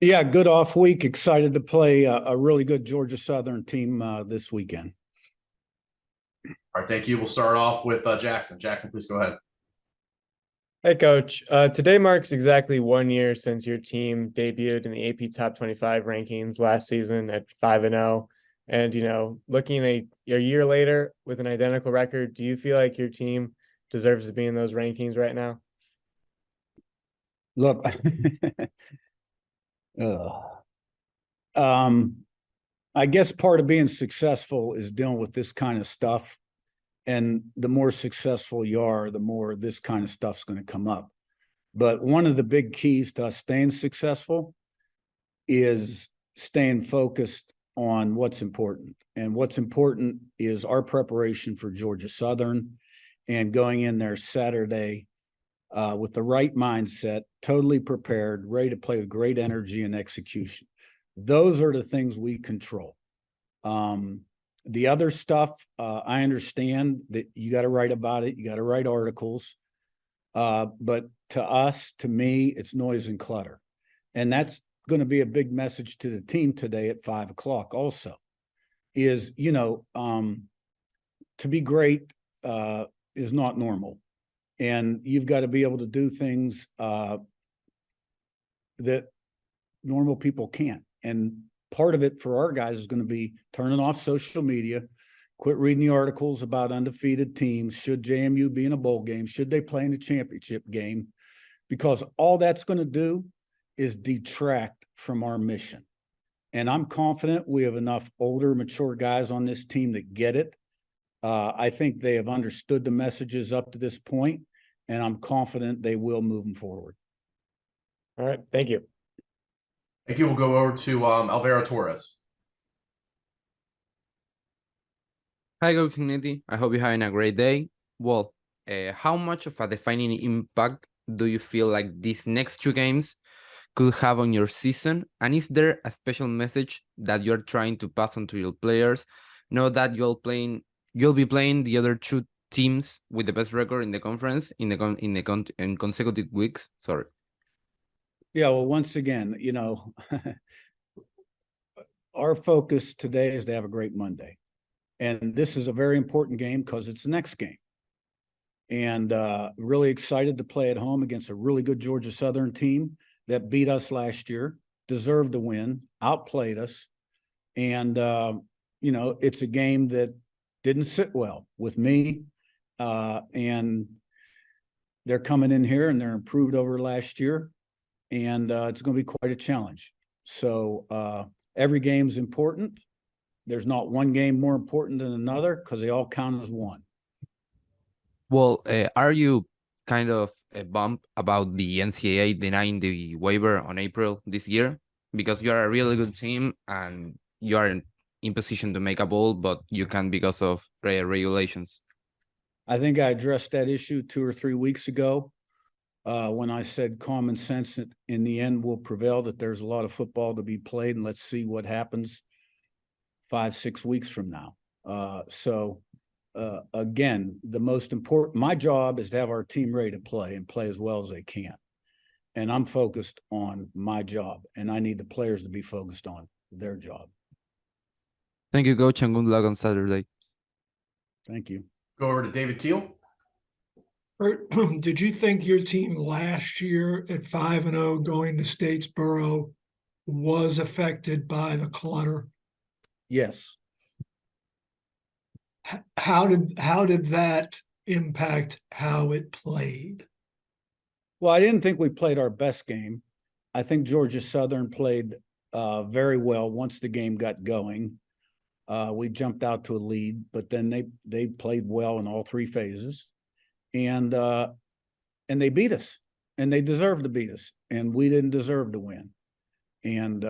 Yeah, good off week. Excited to play a really good Georgia Southern team this weekend. All right, thank you. We'll start off with Jackson. Jackson, please go ahead. Hey, Coach. Today marks exactly 1 year since your team debuted in the AP Top 25 rankings last season at 5-0. And, looking a year later with an identical record, do you feel like your team deserves to be in those rankings right now? Look, I guess part of being successful is dealing with this kind of stuff. And the more successful you are, the more this kind of stuff's going to come up. But one of the big keys to us staying successful is staying focused on what's important. And what's important is our preparation for Georgia Southern and going in there Saturday with the right mindset, totally prepared, ready to play with great energy and execution. Those are the things we control. The other stuff, I understand that you got to write about it. You got to write articles. But to me, it's noise and clutter. And that's going to be a big message to the team today at 5:00 also is, to be great is not normal. And you've got to be able to do things that normal people can't. And part of it for our guys is going to be turning off social media, quit reading the articles about undefeated teams. Should JMU be in a bowl game? Should they play in the championship game? Because all that's going to do is detract from our mission. And I'm confident we have enough older, mature guys on this team that get it. I think they have understood the messages up to this point, and I'm confident they will moving forward. All right. Thank you. Thank you. We'll go over to Alvaro Torres. Hi, Cignetti. I hope you're having a great day. Well, how much of a defining impact do you feel like these next two games could have on your season? And is there a special message that you're trying to pass on to your players? Know that you'll be playing the other two teams with the best record in the conference in consecutive weeks. Sorry. Yeah, well, once again, our focus today is to have a great Monday. And this is a very important game because it's the next game. And really excited to play at home against a really good Georgia Southern team that beat us last year, deserved to win, outplayed us. And, it's a game that didn't sit well with me. And they're coming in here and they're improved over last year. And it's going to be quite a challenge. So every game's important. There's not one game more important than another because they all count as one. Well, are you kind of a bump about the NCAA denying the waiver on April this year? Because you're a really good team and you are in position to make a bowl, but you can't because of regulations. I think I addressed that issue 2 or 3 weeks ago when I said common sense in the end will prevail, that there's a lot of football to be played, and let's see what happens 5-6 weeks from now. Again, the most important, my job is to have our team ready to play and play as well as they can. And I'm focused on my job, and I need the players to be focused on their job. Thank you, Coach, and good luck on Saturday. Thank you. Go over to David Teal. Did you think your team last year at 5-0 going to Statesboro was affected by the clutter? Yes. How did that impact how it played? Well, I didn't think we played our best game. I think Georgia Southern played very well once the game got going. We jumped out to a lead, but then they played well in all 3 phases, and they beat us, and they deserved to beat us, and we didn't deserve to win, and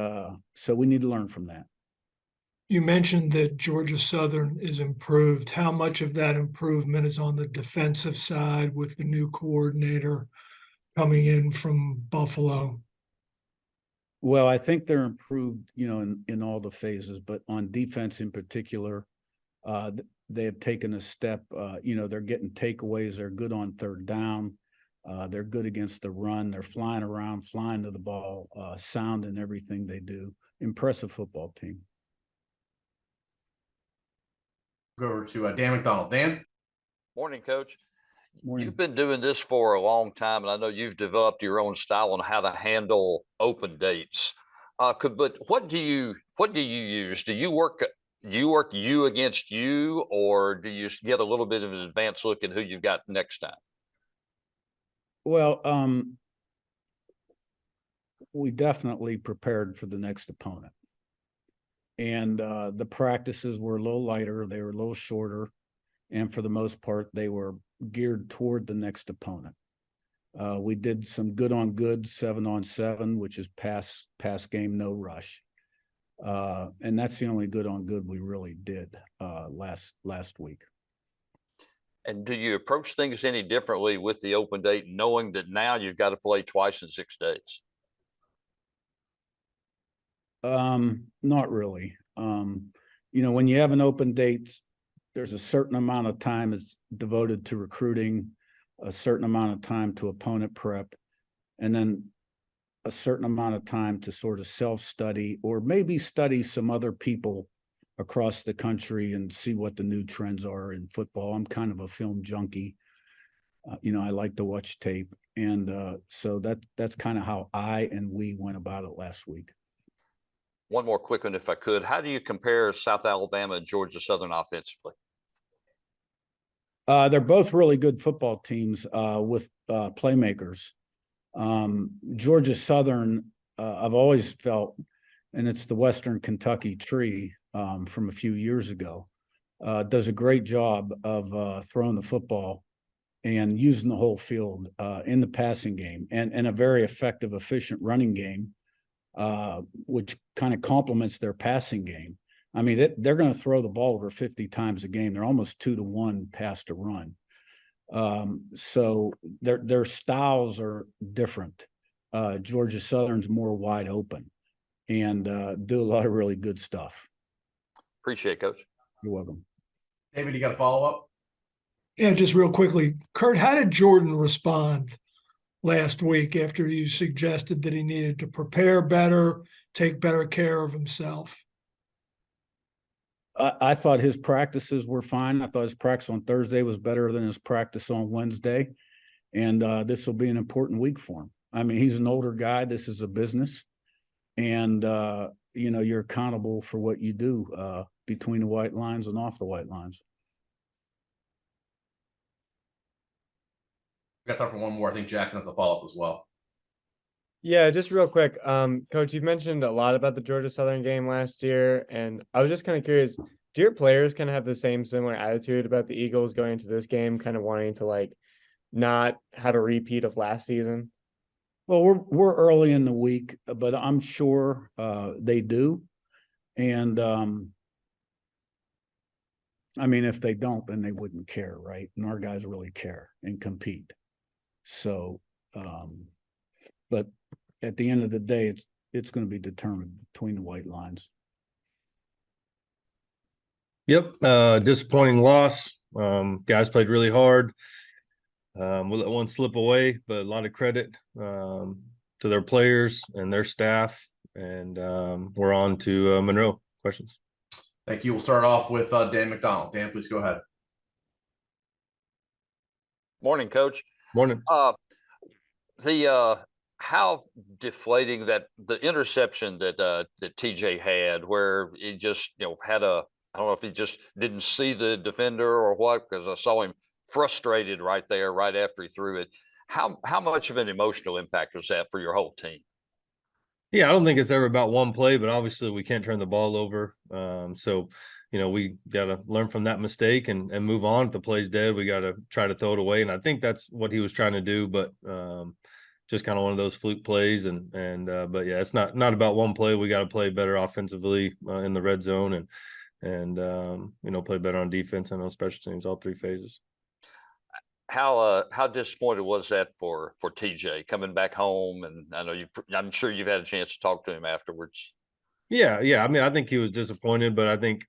so we need to learn from that. You mentioned that Georgia Southern is improved. How much of that improvement is on the defensive side with the new coordinator coming in from Buffalo? Well, I think they're improved, in all the phases, but on defense in particular, they have taken a step. They're getting takeaways. They're good on third down. They're good against the run. They're flying around, flying to the ball, sound in everything they do. Impressive football team. Go over to Dan McDonald. Dan? Morning, Coach. Morning. You've been doing this for a long time, and I know you've developed your own style on how to handle open dates. But what do you use? Do you work you against you, or do you get a little bit of an advanced look at who you've got next time? Well, we definitely prepared for the next opponent. And the practices were a little lighter, they were a little shorter, and for the most part, they were geared toward the next opponent. We did some good on good 7-on-7, which is pass game, no rush. And that's the only good on good we really did last week. And do you approach things any differently with the open date, knowing that now you've got to play twice in 6 days? Not really. When you have an open date, there's a certain amount of time is devoted to recruiting, a certain amount of time to opponent prep, and then a certain amount of time to sort of self-study or maybe study some other people across the country and see what the new trends are in football. I'm kind of a film junkie. I like to watch tape. And so that's kind of how I and we went about it last week. One more quick one, if I could. How do you compare South Alabama and Georgia Southern offensively? They're both really good football teams with playmakers. Georgia Southern, I've always felt, and it's the Western Kentucky tree from a few years ago, does a great job of throwing the football and using the whole field in the passing game and a very effective, efficient running game, which kind of complements their passing game. I mean, they're going to throw the ball over 50 times a game. They're almost 2-to-1 pass to run. So their styles are different. Georgia Southern's more wide open and do a lot of really good stuff. Appreciate it, Coach. You're welcome. David, you got a follow-up? Yeah, just real quickly, Curt, how did Jordan respond last week after you suggested that he needed to prepare better, take better care of himself? I thought his practices were fine. I thought his practice on Thursday was better than his practice on Wednesday. And this will be an important week for him. I mean, he's an older guy. This is a business. And, you're accountable for what you do between the white lines and off the white lines. We got time for one more. I think Jackson has a follow-up as well. Yeah, just real quick. Coach, you've mentioned a lot about the Georgia Southern game last year, and I was just kind of curious, do your players kind of have the similar attitude about the Eagles going into this game, kind of wanting to not have a repeat of last season? Well, we're early in the week, but I'm sure they do. And I mean, if they don't, then they wouldn't care, right? And our guys really care and compete. So, but at the end of the day, it's going to be determined between the white lines. Yep. Disappointing loss. Guys played really hard. We'll let one slip away, but a lot of credit to their players and their staff. And we're on to Monroe. Questions? Thank you. We'll start off with Dan McDonald. Dan, please go ahead. Morning, Coach. Morning. How deflating that the interception that TJ had, where he just had I don't know if he just didn't see the defender or what, because I saw him frustrated right there right after he threw it. How much of an emotional impact was that for your whole team? Yeah, I don't think it's ever about one play, but obviously we can't turn the ball over. So we got to learn from that mistake and move on. If the play's dead, we got to try to throw it away. And I think that's what he was trying to do, but just kind of one of those fluke plays. But yeah, it's not about one play. We got to play better offensively in the red zone and play better on defense and on special teams, all three phases. How disappointed was that for TJ coming back home? And I know I'm sure you've had a chance to talk to him afterwards. Yeah. I mean, I think he was disappointed, but I think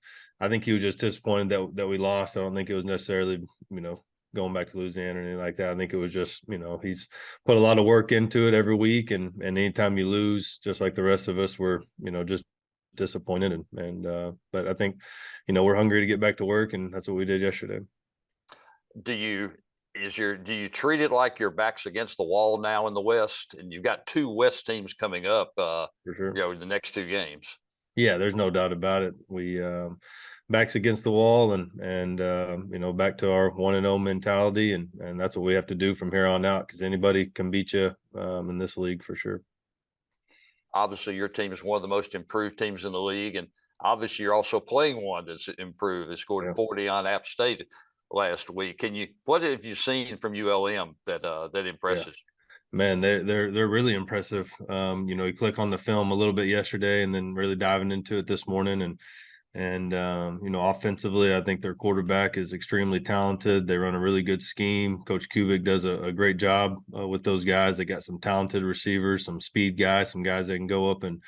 he was just disappointed that we lost. I don't think it was necessarily, going back to Louisiana or anything like that. I think it was just, he's put a lot of work into it every week, and anytime you lose, just like the rest of us, we're, just disappointed. But I think, we're hungry to get back to work, and that's what we did yesterday. Do you treat it like your back's against the wall now in the West, and you've got 2 West teams coming up, For sure. the next 2 games? Yeah, there's no doubt about it. We backs against the wall, and back to our 1-0 mentality, and that's what we have to do from here on out, because anybody can beat you in this league for sure. Obviously, your team is one of the most improved teams in the league, and obviously you're also playing one that's improved. They scored 40 on App State last week. What have you seen from ULM that impresses you? Man, they're really impressive. You click on the film a little bit yesterday, and then really diving into it this morning, and offensively, I think their quarterback is extremely talented. They run a really good scheme. Coach Kubik does a great job with those guys. They got some talented receivers, some speed guys, some guys that can go up and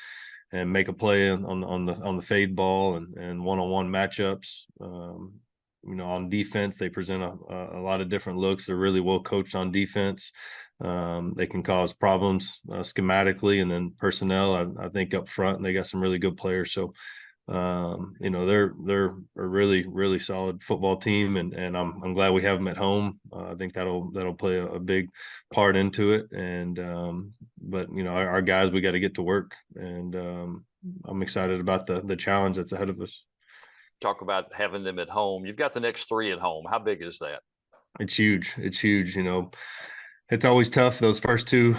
make a play on the fade ball and one-on-one matchups. On defense, they present a lot of different looks. They're really well coached on defense. They can cause problems schematically, and then personnel, I think up front, and they got some really good players. So, they're a really, really solid football team, and I'm glad we have them at home. I think that'll play a big part into it. But our guys, we got to get to work, and I'm excited about the challenge that's ahead of us. Talk about having them at home. You've got the next 3 at home. How big is that? It's huge. It's huge. It's always tough, those first 2,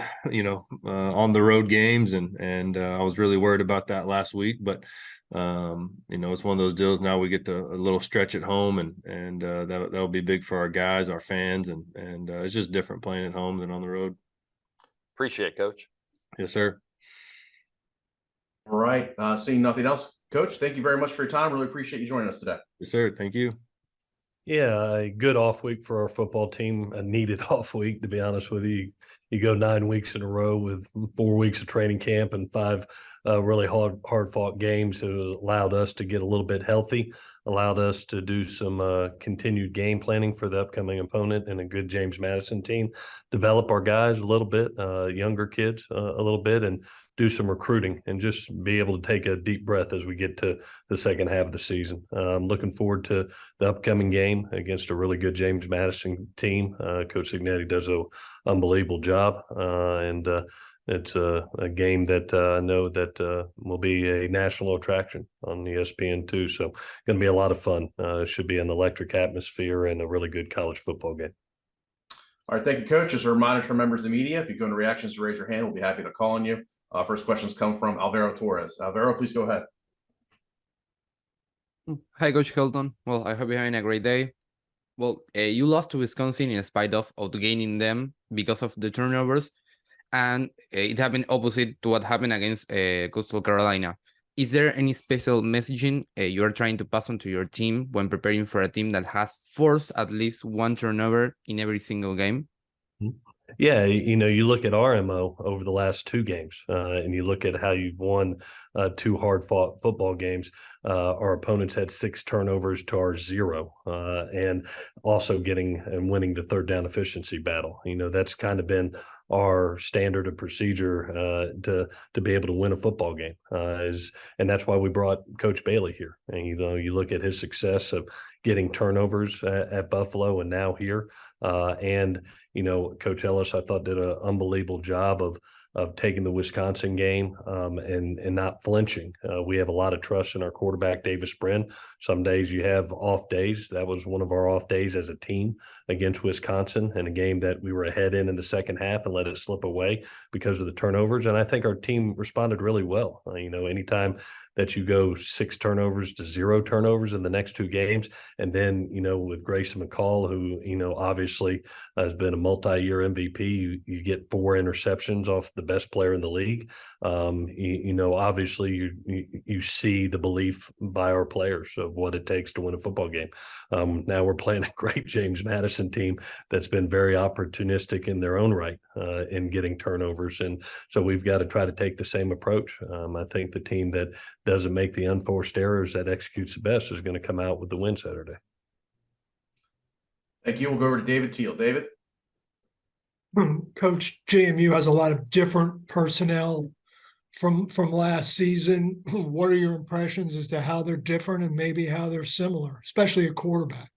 on the road games. And I was really worried about that last week, but it's one of those deals. Now we get a little stretch at home, and that'll be big for our guys, our fans. And it's just different playing at home than on the road. Appreciate it, Coach. Yes, sir. All right. Seeing nothing else, Coach, thank you very much for your time. Really appreciate you joining us today. Yes, sir. Thank you. Yeah, a good off week for our football team, a needed off week, to be honest with you. You go 9 weeks in a row with 4 weeks of training camp and 5 really hard fought games. It allowed us to get a little bit healthy, allowed us to do some continued game planning for the upcoming opponent and a good James Madison team, develop our guys a little bit, younger kids a little bit, and do some recruiting and just be able to take a deep breath as we get to the second half of the season. I'm looking forward to the upcoming game against a really good James Madison team. Coach Cignetti does an unbelievable job. And it's a game that I know that will be a national attraction on ESPN2. So going to be a lot of fun. It should be an electric atmosphere and a really good college football game. All right. Thank you, Coach. As a reminder for members of the media, if you go into reactions to raise your hand, we'll be happy to call on you. First questions come from Alvaro Torres. Alvaro, please go ahead. Hi, Coach Helton. Well, I hope you're having a great day. Well, you lost to Wisconsin in spite of outgaining them because of the turnovers, and it happened opposite to what happened against Coastal Carolina. Is there any special messaging you are trying to pass on to your team when preparing for a team that has forced at least 1 turnover in every single game? Yeah, you look at our MO over the last 2 games, and you look at how you've won 2 hard-fought football games. Our opponents had 6 turnovers to our 0, and also getting and winning the third down efficiency battle. That's kind of been our standard of procedure to be able to win a football game. And that's why we brought Coach Bailey here. And you look at his success of getting turnovers at Buffalo and now here, and Coach Ellis, I thought, did an unbelievable job of taking the Wisconsin game and not flinching. We have a lot of trust in our quarterback, Davis Brin. Some days you have off days. That was one of our off days as a team against Wisconsin, in a game that we were ahead in the second half and let it slip away because of the turnovers. And I think our team responded really well. Anytime that you go 6 turnovers to 0 turnovers in the next 2 games, and then with Grayson McCall, who obviously has been a multi-year MVP, you get 4 interceptions off the best player in the league. Obviously you see the belief by our players of what it takes to win a football game. Now we're playing a great James Madison team that's been very opportunistic in their own right in getting turnovers, and so we've got to try to take the same approach. I think the team that doesn't make the unforced errors, that executes the best, is going to come out with the win Saturday. Thank you. We'll go over to David Teal. David? Coach, JMU has a lot of different personnel from last season. What are your impressions as to how they're different and maybe how they're similar, especially a quarterback?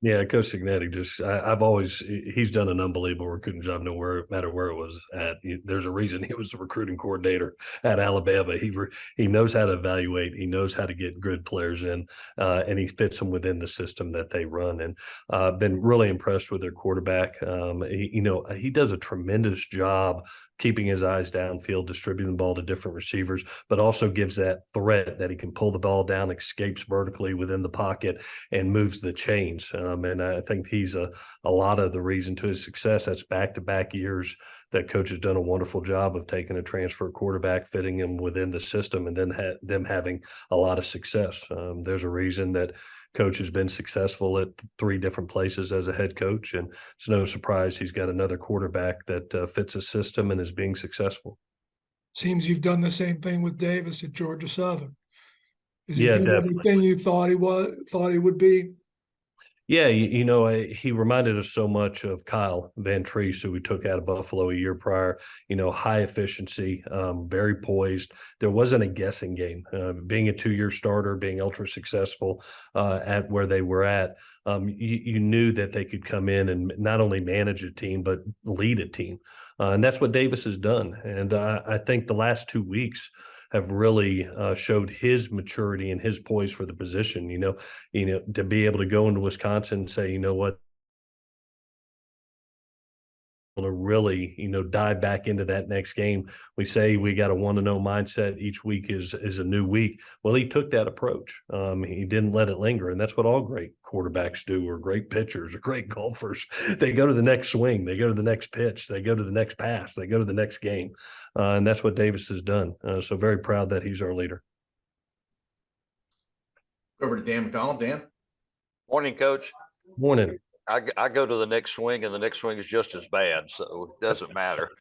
Yeah, Coach Cignetti I've always, he's done an unbelievable recruiting job no matter where it was at. There's a reason he was the recruiting coordinator at Alabama. He knows how to evaluate. He knows how to get good players in, and he fits them within the system that they run. And been really impressed with their quarterback. He does a tremendous job keeping his eyes downfield, distributing the ball to different receivers, but also gives that threat that he can pull the ball down, escapes vertically within the pocket, and moves the chains. And I think he's a lot of the reason to his success. That's back-to-back years that coach has done a wonderful job of taking a transfer quarterback, fitting him within the system, and then them having a lot of success. There's a reason that coach has been successful at 3 different places as a head coach, and it's no surprise he's got another quarterback that fits a system and is being successful. Seems you've done the same thing with Davis at Georgia Southern. Is he Yeah, doing definitely. everything you thought he would be? Yeah, he reminded us so much of Kyle Van Treese, who we took out of Buffalo a year prior. High efficiency, very poised. There wasn't a guessing game. Being a 2-year starter, being ultra successful at where they were at, you knew that they could come in and not only manage a team but lead a team, and that's what Davis has done. And I think the last 2 weeks have really showed his maturity and his poise for the position. To be able to go into Wisconsin and say, you know what, to really, dive back into that next game. We say we got a 1-0 mindset. Each week is a new week. Well, he took that approach. He didn't let it linger, and that's what all great quarterbacks do, or great pitchers, or great golfers. They go to the next swing, they go to the next pitch, they go to the next pass, they go to the next game, and that's what Davis has done. So very proud that he's our leader. Over to Dan McDonald. Dan? Morning, Coach. Morning. I go to the next swing, and the next swing is just as bad, so it doesn't matter.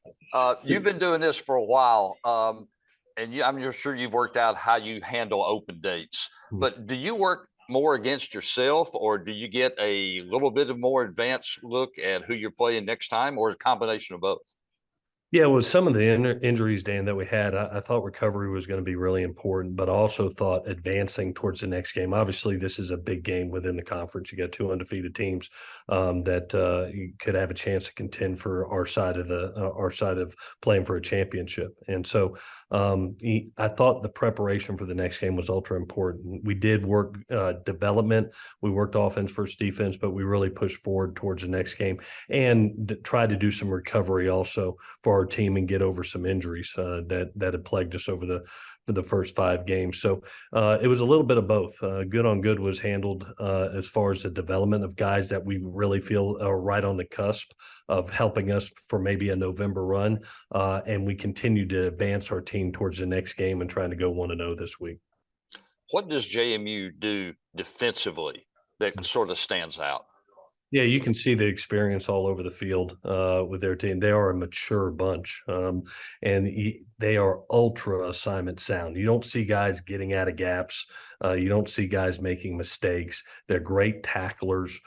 You've been doing this for a while, and I'm just sure you've worked out how you handle open dates. But do you work more against yourself, or do you get a little bit of more advanced look at who you're playing next time, or is it a combination of both? Yeah, with some of the injuries, Dan, that we had, I thought recovery was going to be really important, but I also thought advancing towards the next game. Obviously, this is a big game within the conference. You got 2 undefeated teams that you could have a chance to contend for our side of playing for a championship. And so I thought the preparation for the next game was ultra important. We did work development. We worked offense versus defense, but we really pushed forward towards the next game and tried to do some recovery also for our team and get over some injuries that had plagued us over the first 5 games. So it was a little bit of both. Good on good was handled as far as the development of guys that we really feel are right on the cusp of helping us for maybe a November run. And we continue to advance our team towards the next game and trying to go 1-0 this week. What does JMU do defensively that sort of stands out? Yeah, you can see the experience all over the field with their team. They are a mature bunch, and they are ultra assignment sound. You don't see guys getting out of gaps. You don't see guys making mistakes. They're great tacklers.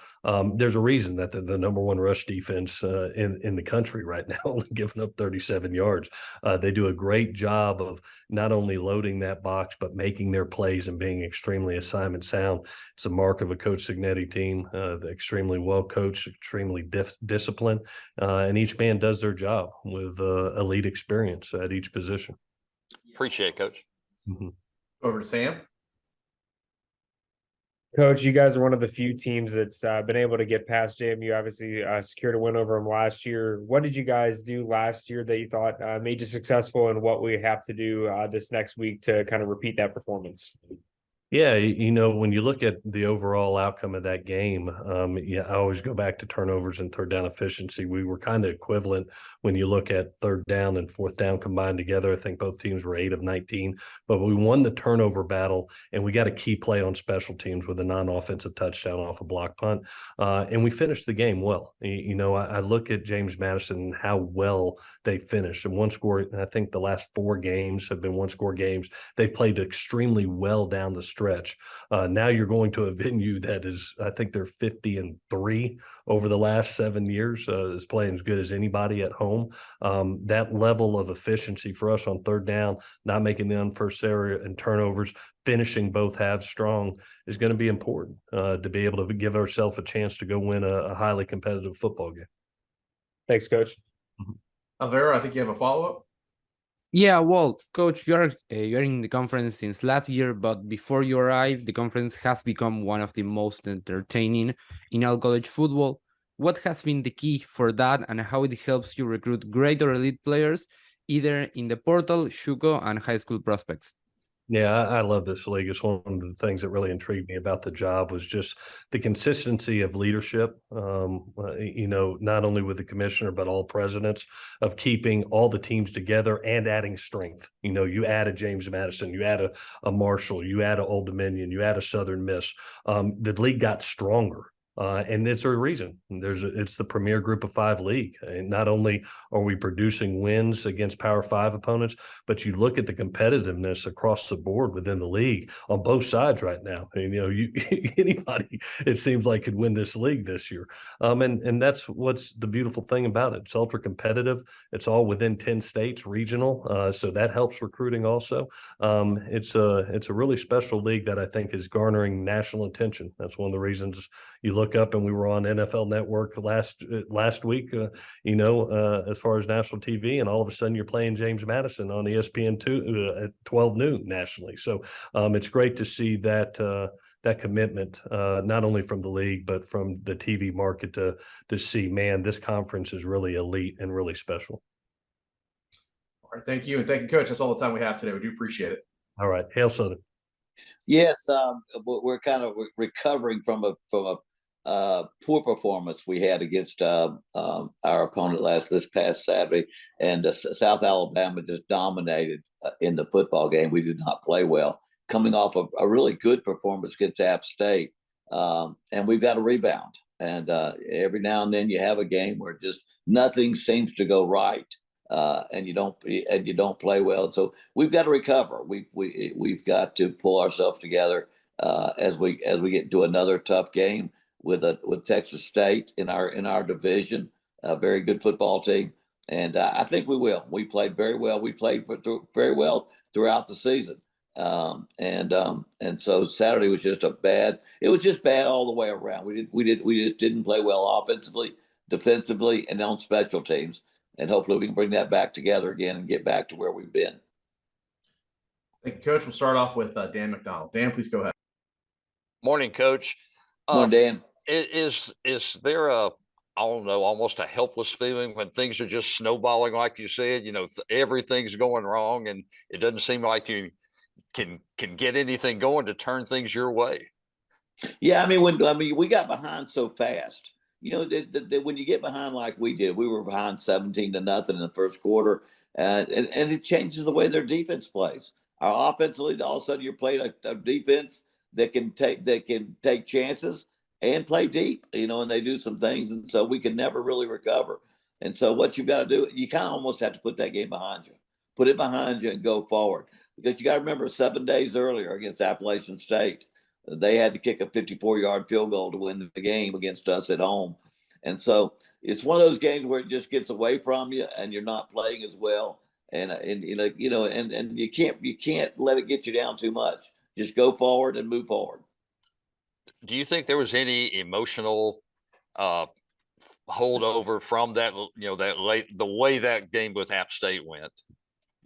There's a reason that they're the number 1 rush defense in the country right now, only giving up 37 yards. They do a great job of not only loading that box, but making their plays and being extremely assignment sound. It's a mark of a Coach Cignetti team, extremely well coached, extremely disciplined, and each man does their job with elite experience at each position. Appreciate it, Coach. Mm-hmm. Over to Sam. Coach, you guys are one of the few teams that's been able to get past JMU. Obviously, secured a win over them last year. What did you guys do last year that you thought made you successful, and what we have to do this next week to kind of repeat that performance? Yeah, when you look at the overall outcome of that game, I always go back to turnovers and third down efficiency. We were kind of equivalent when you look at third down and fourth down combined together. I think both teams were 8 of 19, but we won the turnover battle, and we got a key play on special teams with a non-offensive touchdown off a block punt, and we finished the game well. I look at James Madison and how well they finished. And one score, I think the last 4 games have been 1-score games. They played extremely well down the stretch. Now you're going to a venue that is, I think they're 50-3 over the last 7 years, is playing as good as anybody at home. That level of efficiency for us on third down, not making the unforced error and turnovers, finishing both halves strong is going to be important to be able to give ourselves a chance to go win a highly competitive football game. Thanks, Coach. Alvaro, I think you have a follow-up. Yeah, well, Coach, you're in the conference since last year, but before you arrived, the conference has become one of the most entertaining in all college football. What has been the key for that, and how it helps you recruit great or elite players, either in the portal, Shuko, and high school prospects? Yeah, I love this league. It's one of the things that really intrigued me about the job was just the consistency of leadership, not only with the commissioner, but all presidents, of keeping all the teams together and adding strength. You add a James Madison, you add a Marshall, you add a Old Dominion, you add a Southern Miss. The league got stronger. And it's a reason. It's the premier group of 5 league. And not only are we producing wins against Power 5 opponents, but you look at the competitiveness across the board within the league on both sides right now. And, anybody, it seems like, could win this league this year. And that's what's the beautiful thing about it. It's ultra competitive. It's all within 10 states, regional. So that helps recruiting also. It's a really special league that I think is garnering national attention. That's one of the reasons you look up, and we were on NFL Network last week, as far as national TV, and all of a sudden you're playing James Madison on ESPN2 at 12 noon nationally. So it's great to see that commitment, not only from the league, but from the TV market to see, man, this conference is really elite and really special. All right, thank you. And thank you, Coach. That's all the time we have today. We do appreciate it. All right. Hail Southern. Yes, we're kind of recovering from a poor performance we had against our opponent this past Saturday, and South Alabama just dominated in the football game. We did not play well, coming off of a really good performance against App State, and we've got to rebound. And every now and then you have a game where just nothing seems to go right, and you don't play well. So we've got to recover. We've got to pull ourselves together as we get into another tough game with Texas State in our division, a very good football team, and I think we will. We played very well. We played very well throughout the season, and so Saturday was just bad. It was just bad all the way around. We just didn't play well offensively, defensively, and on special teams. And hopefully we can bring that back together again and get back to where we've been. Thank you, Coach. We'll start off with Dan McDonald. Dan, please go ahead. Morning, Coach. Morning, Dan. Is there almost a helpless feeling when things are just snowballing, like you said? Everything's going wrong, and it doesn't seem like you can get anything going to turn things your way. Yeah, we got behind so fast. When you get behind like we did, we were behind 17-0 in the first quarter, and it changes the way their defense plays. Our offensively, all of a sudden you're playing a defense that can take chances and play deep, and they do some things, and so we can never really recover. And so what you've got to do, you kind of almost have to put that game behind you, put it behind you, and go forward. Because you got to remember, 7 days earlier against Appalachian State, they had to kick a 54-yard field goal to win the game against us at home. And so it's one of those games where it just gets away from you, and you're not playing as well. And you can't let it get you down too much. Just go forward and move forward. Do you think there was any emotional holdover from that? The way that game with App State went.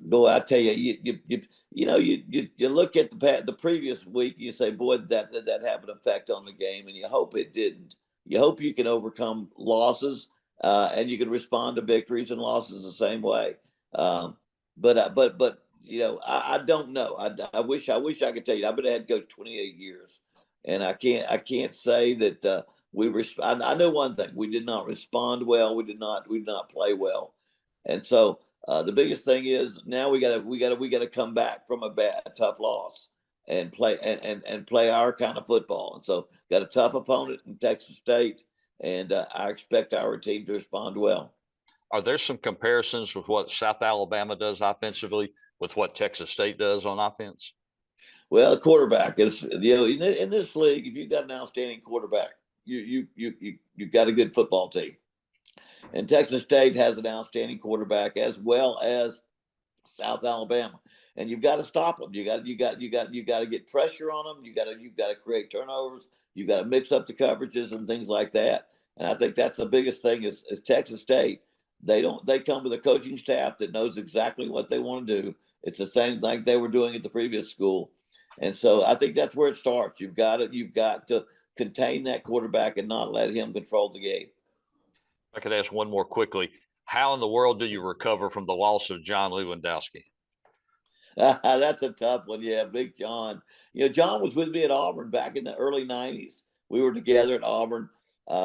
Boy, I tell you, you look at the previous week, you say, boy, that have an effect on the game, and you hope it didn't. You hope you can overcome losses, and you can respond to victories and losses the same way. But I don't know. I wish I could tell you. I've been a head coach 28 years, and I can't say that I know one thing: we did not respond well. We did not play well, and so the biggest thing is now we got to come back from a tough loss and play and play our kind of football. And so got a tough opponent in Texas State, and I expect our team to respond well. Are there some comparisons with what South Alabama does offensively with what Texas State does on offense? Well, quarterback is, in this league, if you've got an outstanding quarterback, you got a good football team. And Texas State has an outstanding quarterback, as well as South Alabama. And you've got to stop them. You got to get pressure on them. You've got to create turnovers. You've got to mix up the coverages and things like that. And I think that's the biggest thing is Texas State. They come with a coaching staff that knows exactly what they want to do. It's the same like they were doing at the previous school. And so I think that's where it starts. You've got to contain that quarterback and not let him control the game. I could ask one more quickly. How in the world do you recover from the loss of John Lewandowski? That's a tough one. Yeah, Big John. John was with me at Auburn back in the early 90s. We were together at Auburn.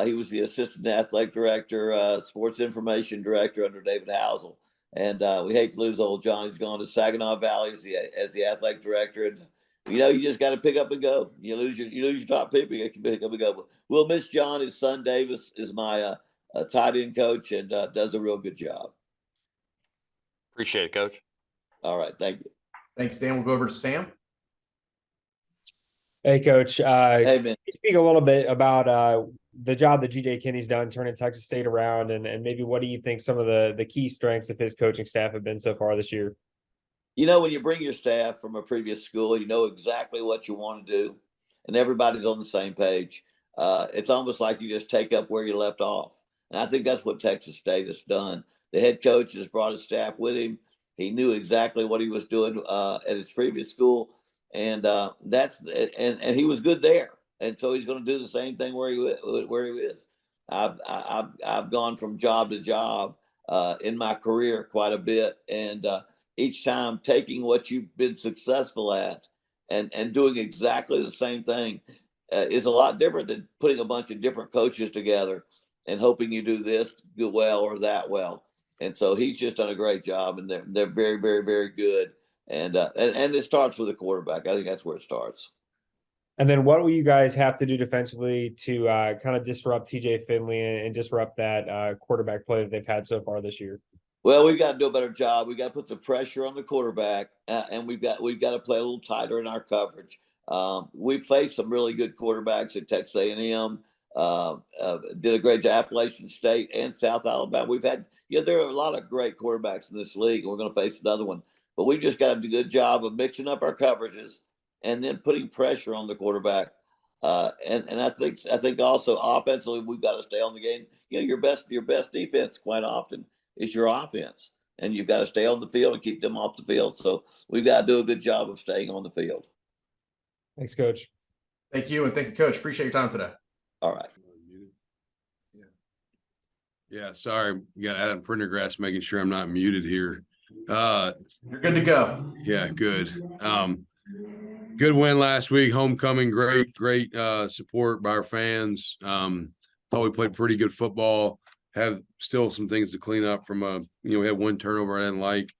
He was the assistant athletic director, sports information director under David Housel. And we hate to lose old John. He's gone to Saginaw Valley as the athletic director. And, you just got to pick up and go. You lose your top people, you can pick up and go. But we'll miss John. His son, Davis, is my tight end coach and does a real good job. Appreciate it, Coach. All right. Thank you. Thanks, Dan. We'll go over to Sam. Hey, Coach. Hey, man. Speak a little bit about the job that GJ Kinne's done turning Texas State around, and maybe what do you think some of the key strengths of his coaching staff have been so far this year? When you bring your staff from a previous school, you know exactly what you want to do, and everybody's on the same page. It's almost like you just take up where you left off. And I think that's what Texas State has done. The head coach has brought his staff with him. He knew exactly what he was doing at his previous school, and he was good there. And so he's going to do the same thing where he is. I've gone from job to job in my career quite a bit, and each time taking what you've been successful at and doing exactly the same thing is a lot different than putting a bunch of different coaches together and hoping you do this well or that well. And so he's just done a great job, and they're very, very, very good. And it starts with the quarterback. I think that's where it starts. And then what will you guys have to do defensively to kind of disrupt TJ Finley and disrupt that quarterback play that they've had so far this year? Well, we've got to do a better job. We've got to put some pressure on the quarterback, and we've got to play a little tighter in our coverage. We've faced some really good quarterbacks at Texas A&M. Did a great job, Appalachian State and South Alabama. We've had, there are a lot of great quarterbacks in this league, and we're going to face another one. But we've just got to do a good job of mixing up our coverages and then putting pressure on the quarterback. And I think also offensively, we've got to stay on the game. Your best defense quite often is your offense, and you've got to stay on the field and keep them off the field. So we've got to do a good job of staying on the field. Thanks, Coach. Thank you, and thank you, Coach. Appreciate your time today. All right. Yeah, sorry. You got Adam Prendergrass making sure I'm not muted here. You're good to go. Yeah, good. Good win last week. Homecoming, great support by our fans. Thought we played pretty good football. Have still some things to clean up from we had one turnover I didn't like,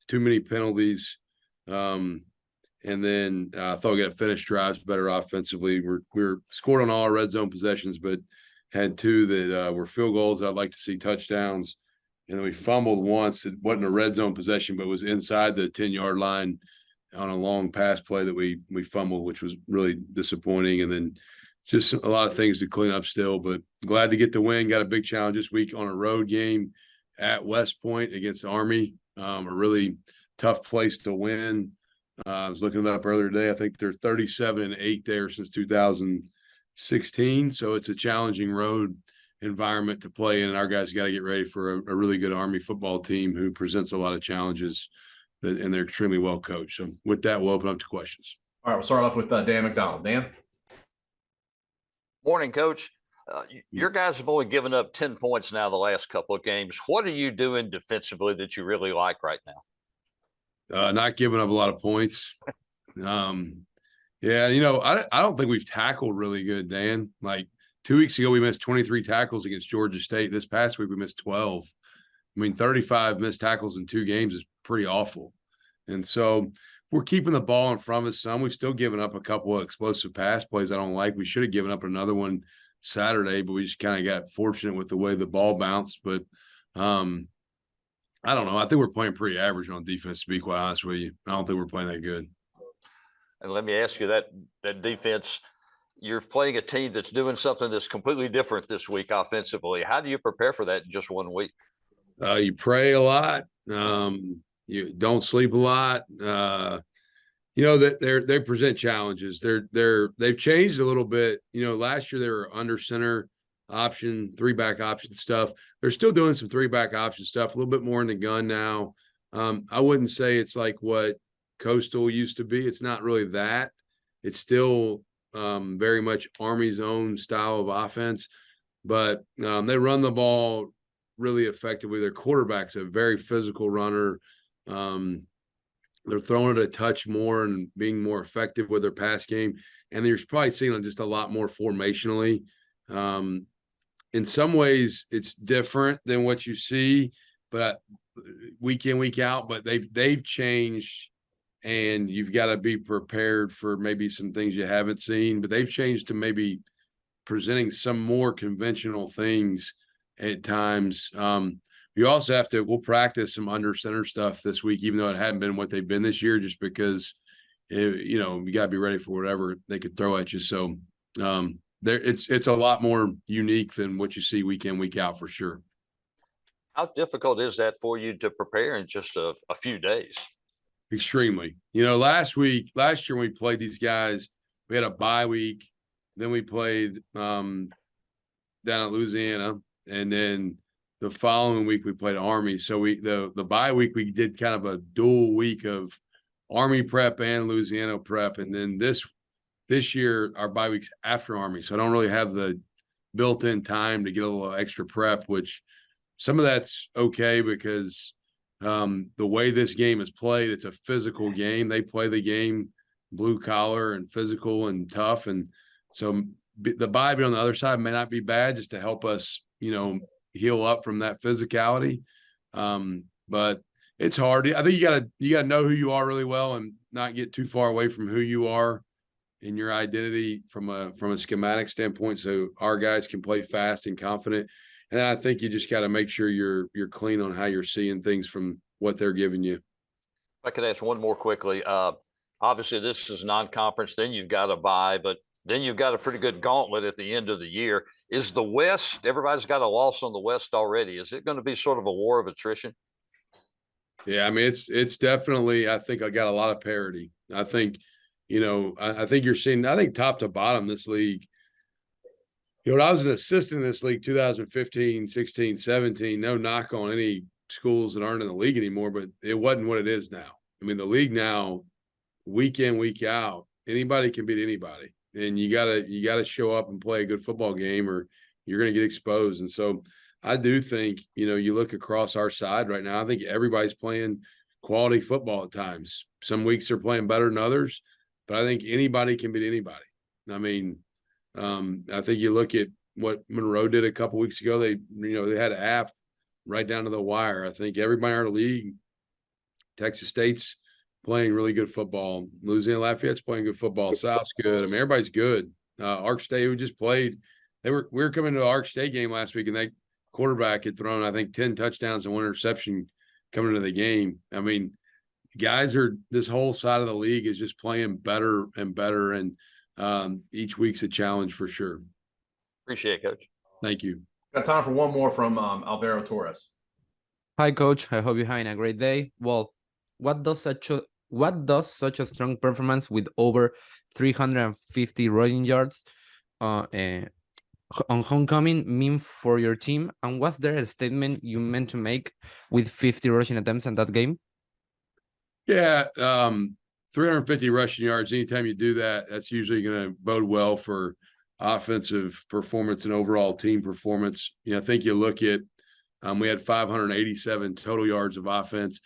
too many penalties. And then I thought we got to finish drives better offensively. We're scored on all our red zone possessions, but had two that were field goals that I'd like to see touchdowns. And then we fumbled once. It wasn't a red zone possession, but was inside the 10-yard line on a long pass play that we fumbled, which was really disappointing. And then just a lot of things to clean up still, but glad to get the win. Got a big challenge this week on a road game at West Point against Army, a really tough place to win. I was looking it up earlier today. I think they're 37-8 there since 2016. So it's a challenging road environment to play in. And our guys got to get ready for a really good Army football team who presents a lot of challenges, and they're extremely well coached. So with that, we'll open up to questions. All right, we'll start off with Dan McDonald. Dan? Morning, Coach. Your guys have only given up 10 points now the last couple of games. What are you doing defensively that you really like right now? Not giving up a lot of points. I don't think we've tackled really good, Dan. Like 2 weeks ago, we missed 23 tackles against Georgia State. This past week, we missed 12. 35 missed tackles in 2 games is pretty awful. And so we're keeping the ball in front of us some. We've still given up a couple of explosive pass plays I don't like. We should have given up another one Saturday, but we just kind of got fortunate with the way the ball bounced. But I don't know. I think we're playing pretty average on defense, to be quite honest with you. I don't think we're playing that good. And let me ask you that defense, you're playing a team that's doing something that's completely different this week offensively. How do you prepare for that in just 1 week? You pray a lot. You don't sleep a lot. That they present challenges. They've changed a little bit. Last year they were under center option, 3-back option stuff. They're still doing some 3-back option stuff, a little bit more in the gun now. I wouldn't say it's like what Coastal used to be. It's not really that. It's still very much Army's own style of offense, but they run the ball really effectively. Their quarterback's a very physical runner. They're throwing it a touch more and being more effective with their pass game. And you're probably seeing just a lot more formationally. In some ways, it's different than what you see, but week in, week out. But they've changed, and you've got to be prepared for maybe some things you haven't seen. But they've changed to maybe presenting some more conventional things at times. You also we'll practice some under center stuff this week, even though it hadn't been what they've been this year, just because, you got to be ready for whatever they could throw at you. So it's a lot more unique than what you see week in, week out for sure. How difficult is that for you to prepare in just a few days? Extremely. Last year when we played these guys, we had a bye week. Then we played down at Louisiana, and then the following week we played Army. So the bye week we did kind of a dual week of Army prep and Louisiana prep, and then this year our bye week's after Army, so I don't really have the built-in time to get a little extra prep, which some of that's okay because the way this game is played, it's a physical game. They play the game blue collar and physical and tough, and so the bye on the other side may not be bad just to help us, heal up from that physicality. But it's hard. I think you gotta know who you are really well and not get too far away from who you are in your identity from a schematic standpoint, so our guys can play fast and confident. And then I think you just got to make sure you're clean on how you're seeing things from what they're giving you. If I could ask one more quickly. Obviously this is non-conference, then you've got a bye, but then you've got a pretty good gauntlet at the end of the year. Is the West, everybody's got a loss on the West already. Is it going to be sort of a war of attrition? Yeah, I mean, it's definitely, I think I got a lot of parity. I think, I think you're seeing, I think top to bottom this league, when I was an assistant in this league, 2015, 16, 17, no knock on any schools that aren't in the league anymore, but it wasn't what it is now. I mean, the league now, week in, week out, anybody can beat anybody. And you gotta show up and play a good football game or you're going to get exposed. And so I do think, you look across our side right now, I think everybody's playing quality football at times. Some weeks they're playing better than others, but I think anybody can beat anybody. I mean, I think you look at what Monroe did a couple weeks ago. They had an app right down to the wire. I think everybody in our league, Texas State's playing really good football. Louisiana Lafayette's playing good football. South's good. I mean, everybody's good. Ark State, who just played, we were coming to the Ark State game last week, and that quarterback had thrown, I think, 10 touchdowns and 1 interception coming into the game. I mean, this whole side of the league is just playing better and better, and each week's a challenge for sure. Appreciate it, Coach. Thank you. Got time for one more from Alvaro Torres. Hi, Coach. I hope you're having a great day. Well, what does such a strong performance with over 350 rushing yards on homecoming mean for your team? And was there a statement you meant to make with 50 rushing attempts in that game? Yeah, 350 rushing yards. Anytime you do that, that's usually going to bode well for offensive performance and overall team performance. I think you look at we had 587 total yards of offense.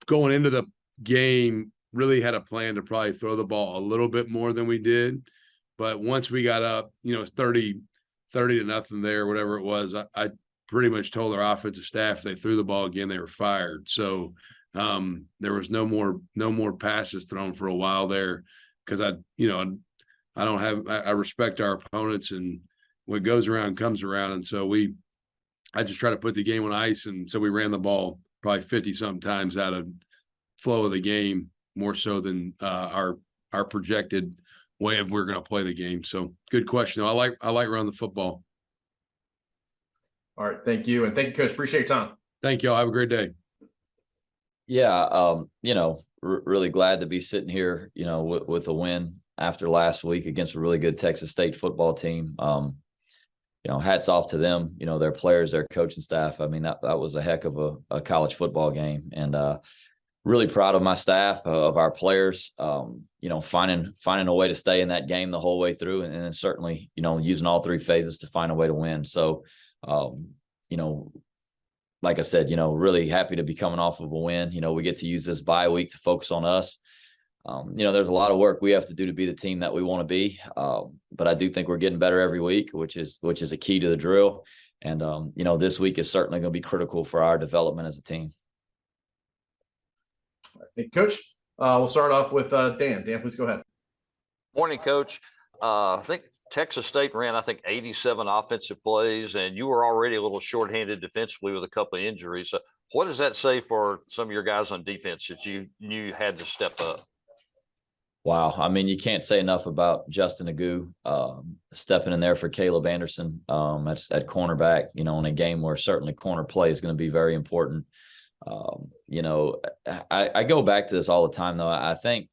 Going into the game, really had a plan to probably throw the ball a little bit more than we did. But once we got up, it's 30 to nothing there, whatever it was, I pretty much told our offensive staff if they threw the ball again, they were fired. So there was no more passes thrown for a while there because I respect our opponents, and what goes around comes around. And so I just try to put the game on ice. And so we ran the ball probably 50 something times out of flow of the game, more so than our our projected way of we're going to play the game. So good question. I like running the football. All right. Thank you. And thank you, Coach. Appreciate your time. Thank you all. Have a great day. Yeah. Really glad to be sitting here, with a win after last week against a really good Texas State football team. Hats off to them, their players, their coaching staff. I mean, that was a heck of a college football game, and really proud of my staff, of our players, finding a way to stay in that game the whole way through, and then certainly, using all three phases to find a way to win. So, like I said, really happy to be coming off of a win. We get to use this bye week to focus on us. There's a lot of work we have to do to be the team that we want to be. But I do think we're getting better every week, which is a key to the drill. And, this week is certainly going to be critical for our development as a team. Thank you, Coach. We'll start off with Dan. Dan, please go ahead. Morning, Coach. I think Texas State ran, 87 offensive plays, and you were already a little shorthanded defensively with a couple of injuries. So what does that say for some of your guys on defense that you knew you had to step up? Wow. I mean, you can't say enough about Justin Agu stepping in there for Caleb Anderson at cornerback, in a game where certainly corner play is going to be very important. I go back to this all the time, though. I think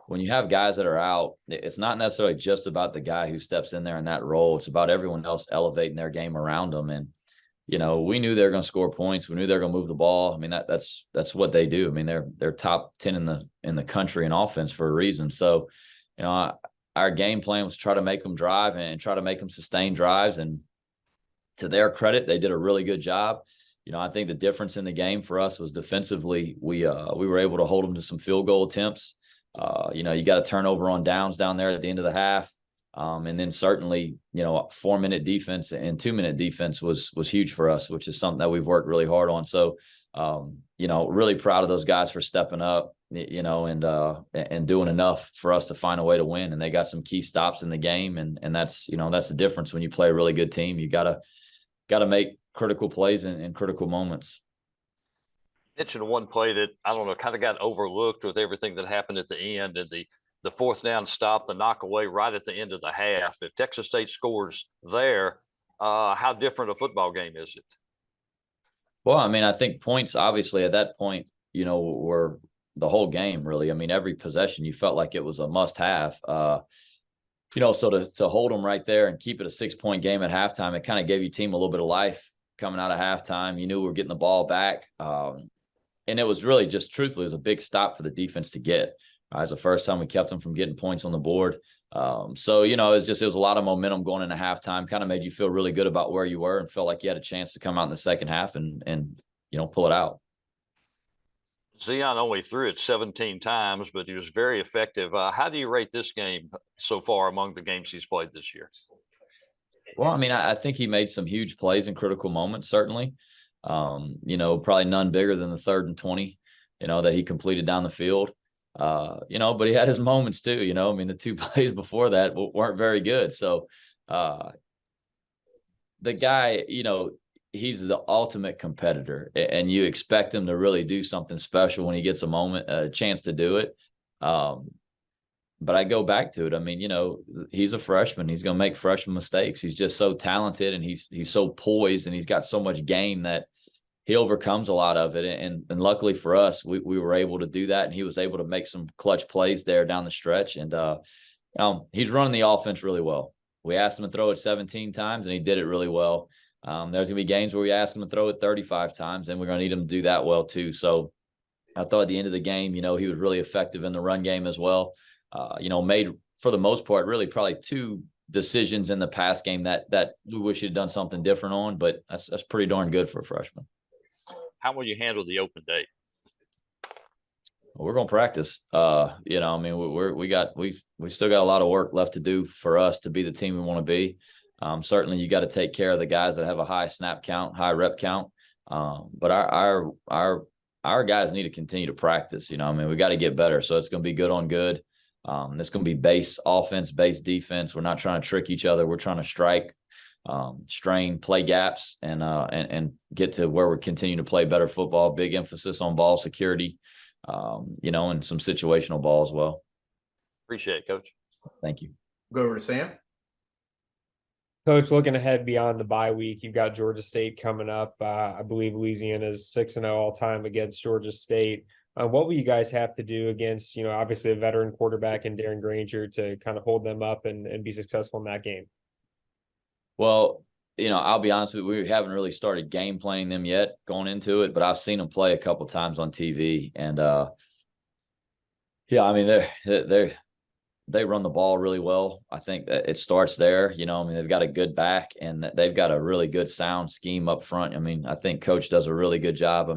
when you have guys that are out, it's not necessarily just about the guy who steps in there in that role. It's about everyone else elevating their game around them. And, we knew they were going to score points. We knew they were going to move the ball. I mean, that's what they do. I mean, they're top 10 in the country in offense for a reason. So, our game plan was try to make them drive and try to make them sustain drives. And to their credit, they did a really good job. I think the difference in the game for us was defensively, we were able to hold them to some field goal attempts. You got a turnover on downs down there at the end of the half. And then certainly, 4-minute defense and 2-minute defense was huge for us, which is something that we've worked really hard on. So, really proud of those guys for stepping up, and doing enough for us to find a way to win. And they got some key stops in the game. And that's the difference when you play a really good team. You gotta make critical plays in critical moments. Mentioned one play that kind of got overlooked with everything that happened at the end, and the fourth down stop, the knockaway right at the end of the half. If Texas State scores there, how different a football game is it? Well, I mean, I think points obviously at that point, were the whole game really. I mean, every possession you felt like it was a must-have. So to hold them right there and keep it a 6-point game at halftime, it kind of gave your team a little bit of life coming out of halftime. You knew we were getting the ball back. And it was really just truthfully, it was a big stop for the defense to get. It was the first time we kept them from getting points on the board. So, it was a lot of momentum going into halftime, kind of made you feel really good about where you were and felt like you had a chance to come out in the second half and pull it out. Zion only threw it 17 times, but he was very effective. How do you rate this game so far among the games he's played this year? Well, I mean, I think he made some huge plays in critical moments, certainly. Probably none bigger than the 3rd and 20, that he completed down the field. But he had his moments too, I mean, the 2 plays before that weren't very good. So the guy, he's the ultimate competitor, and you expect him to really do something special when he gets a chance to do it. But I go back to it. I mean, he's a freshman. He's going to make freshman mistakes. He's just so talented, and he's so poised, and he's got so much game that he overcomes a lot of it. And luckily for us, we were able to do that, and he was able to make some clutch plays there down the stretch. And he's running the offense really well. We asked him to throw it 17 times, and he did it really well. There's going to be games where we ask him to throw it 35 times, and we're going to need him to do that well too. So I thought at the end of the game, he was really effective in the run game as well. Made, for the most part, really probably 2 decisions in the pass game that we wish he'd done something different on, but that's pretty darn good for a freshman. How will you handle the open day? Well, we're going to practice. I mean, we still got a lot of work left to do for us to be the team we want to be. Certainly you got to take care of the guys that have a high snap count, high rep count. But our guys need to continue to practice. I mean, we got to get better. So it's going to be good on good. It's going to be base offense, base defense. We're not trying to trick each other. We're trying to strike, strain, play gaps, and get to where we're continuing to play better football. Big emphasis on ball security, and some situational ball as well. Appreciate it, Coach. Thank you. Go over to Sam. Coach, looking ahead beyond the bye week, you've got Georgia State coming up. I believe Louisiana is 6-0 all time against Georgia State. What will you guys have to do against, obviously a veteran quarterback in Darren Granger to kind of hold them up and be successful in that game? Well, I'll be honest with you, we haven't really started game planning them yet going into it, but I've seen them play a couple times on TV, and yeah, I mean they run the ball really well. I think that it starts there. They've got a good back, and they've got a really good sound scheme up front. I think Coach does a really good job.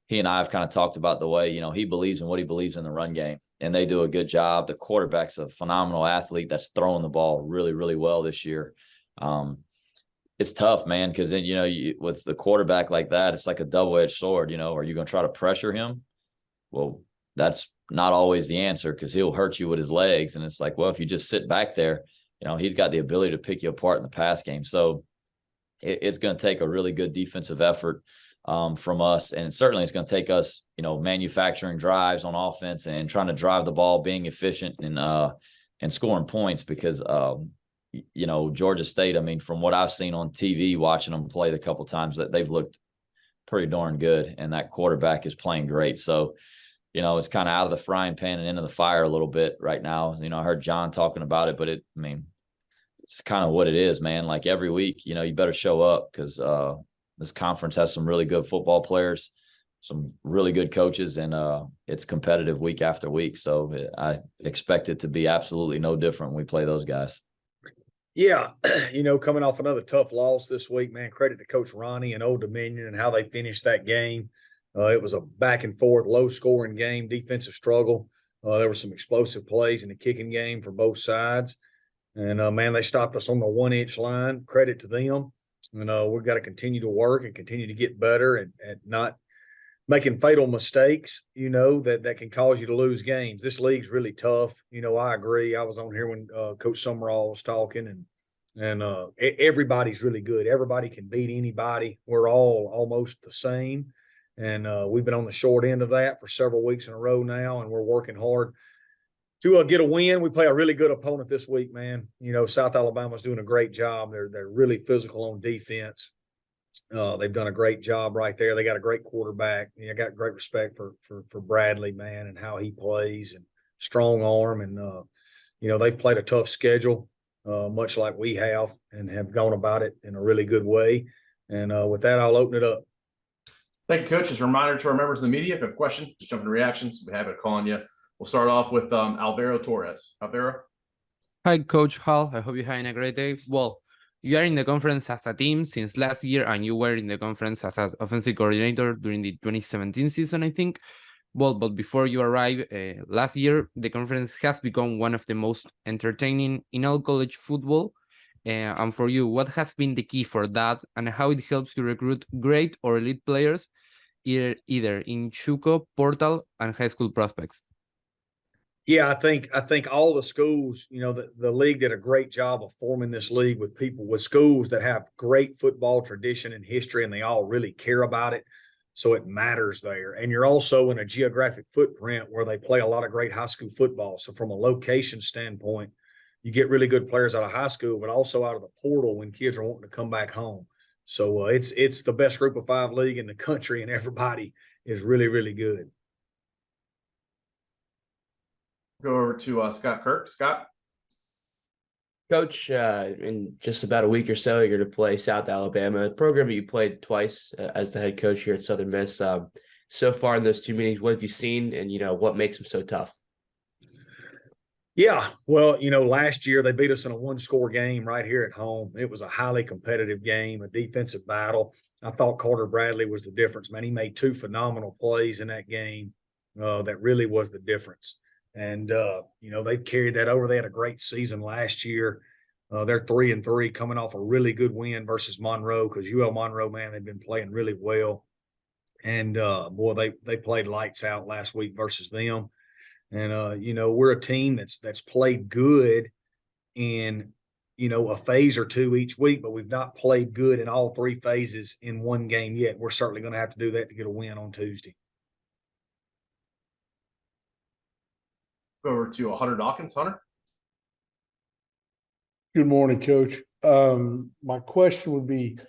He and I have kind of talked about the way, he believes in what he believes in the run game, and they do a good job. The quarterback's a phenomenal athlete that's throwing the ball really, really well this year. It's tough, man, because then, with the quarterback like that, it's like a double-edged sword. Are you going to try to pressure him? Well, that's not always the answer, because he'll hurt you with his legs. And it's like, well, if you just sit back there, he's got the ability to pick you apart in the pass game. So it's going to take a really good defensive effort from us. And certainly it's going to take us, manufacturing drives on offense and trying to drive the ball, being efficient and scoring points, because, Georgia State, from what I've seen on TV, watching them play the couple times, that they've looked pretty darn good. And that quarterback is playing great. So, it's kind of out of the frying pan and into the fire a little bit right now. I heard Jon talking about it, but it's kind of what it is, man. Like every week, you better show up, because this conference has some really good football players, some really good coaches, and it's competitive week after week. So I expect it to be absolutely no different when we play those guys. Yeah, coming off another tough loss this week, man, credit to Coach Rahne and Old Dominion and how they finished that game. It was a back and forth, low scoring game, defensive struggle. There were some explosive plays in the kicking game for both sides. And, man, they stopped us on the 1-inch line. Credit to them. And we've got to continue to work and continue to get better at not making fatal mistakes, that can cause you to lose games. This league's really tough. I agree. I was on here when Coach Sumrall was talking, and everybody's really good. Everybody can beat anybody. We're all almost the same. And we've been on the short end of that for several weeks in a row now, and we're working hard to get a win. We play a really good opponent this week, man. South Alabama's doing a great job. They're really physical on defense. They've done a great job right there. They got a great quarterback. I got great respect for Bradley, man, and how he plays, and strong arm. And they've played a tough schedule, much like we have, and have gone about it in a really good way. And with that, I'll open it up. Thank you, Coach. As a reminder to our members of the media, if you have a question, just jump into reactions. We'll be happy to call on you. We'll start off with Alvaro Torres. Alvaro? Hi, Coach Hall. I hope you're having a great day. Well, you are in the conference as a team since last year, and you were in the conference as an offensive coordinator during the 2017 season, I think. Well, but before you arrived last year, the conference has become one of the most entertaining in all college football. And for you, what has been the key for that, and how it helps you recruit great or elite players, either in JUCO, portal, and high school prospects? Yeah, I think all the schools, the league did a great job of forming this league with schools that have great football tradition and history, and they all really care about it. So it matters there. And you're also in a geographic footprint where they play a lot of great high school football. So from a location standpoint, you get really good players out of high school, but also out of the portal when kids are wanting to come back home. So it's the best group of 5 league in the country, and everybody is really, really good. Go over to Scott Curt. Scott? Coach, in just about a week or so, you're going to play South Alabama, a program that you played twice as the head coach here at Southern Miss. So far in those 2 meetings, what have you seen, and, what makes them so tough? Yeah, well, last year they beat us in a 1-score game right here at home. It was a highly competitive game, a defensive battle. I thought Carter Bradley was the difference, man. He made 2 phenomenal plays in that game. That really was the difference. And, they've carried that over. They had a great season last year. They're 3-3 coming off a really good win versus Monroe, because UL Monroe, man, they've been playing really well. And, boy, they played lights out last week versus them. And, we're a team that's played good in, a phase or 2 each week, but we've not played good in all 3 phases in one game yet. We're certainly going to have to do that to get a win on Tuesday. Over to Hunter Dawkins. Hunter. Good morning, Coach. My question would be,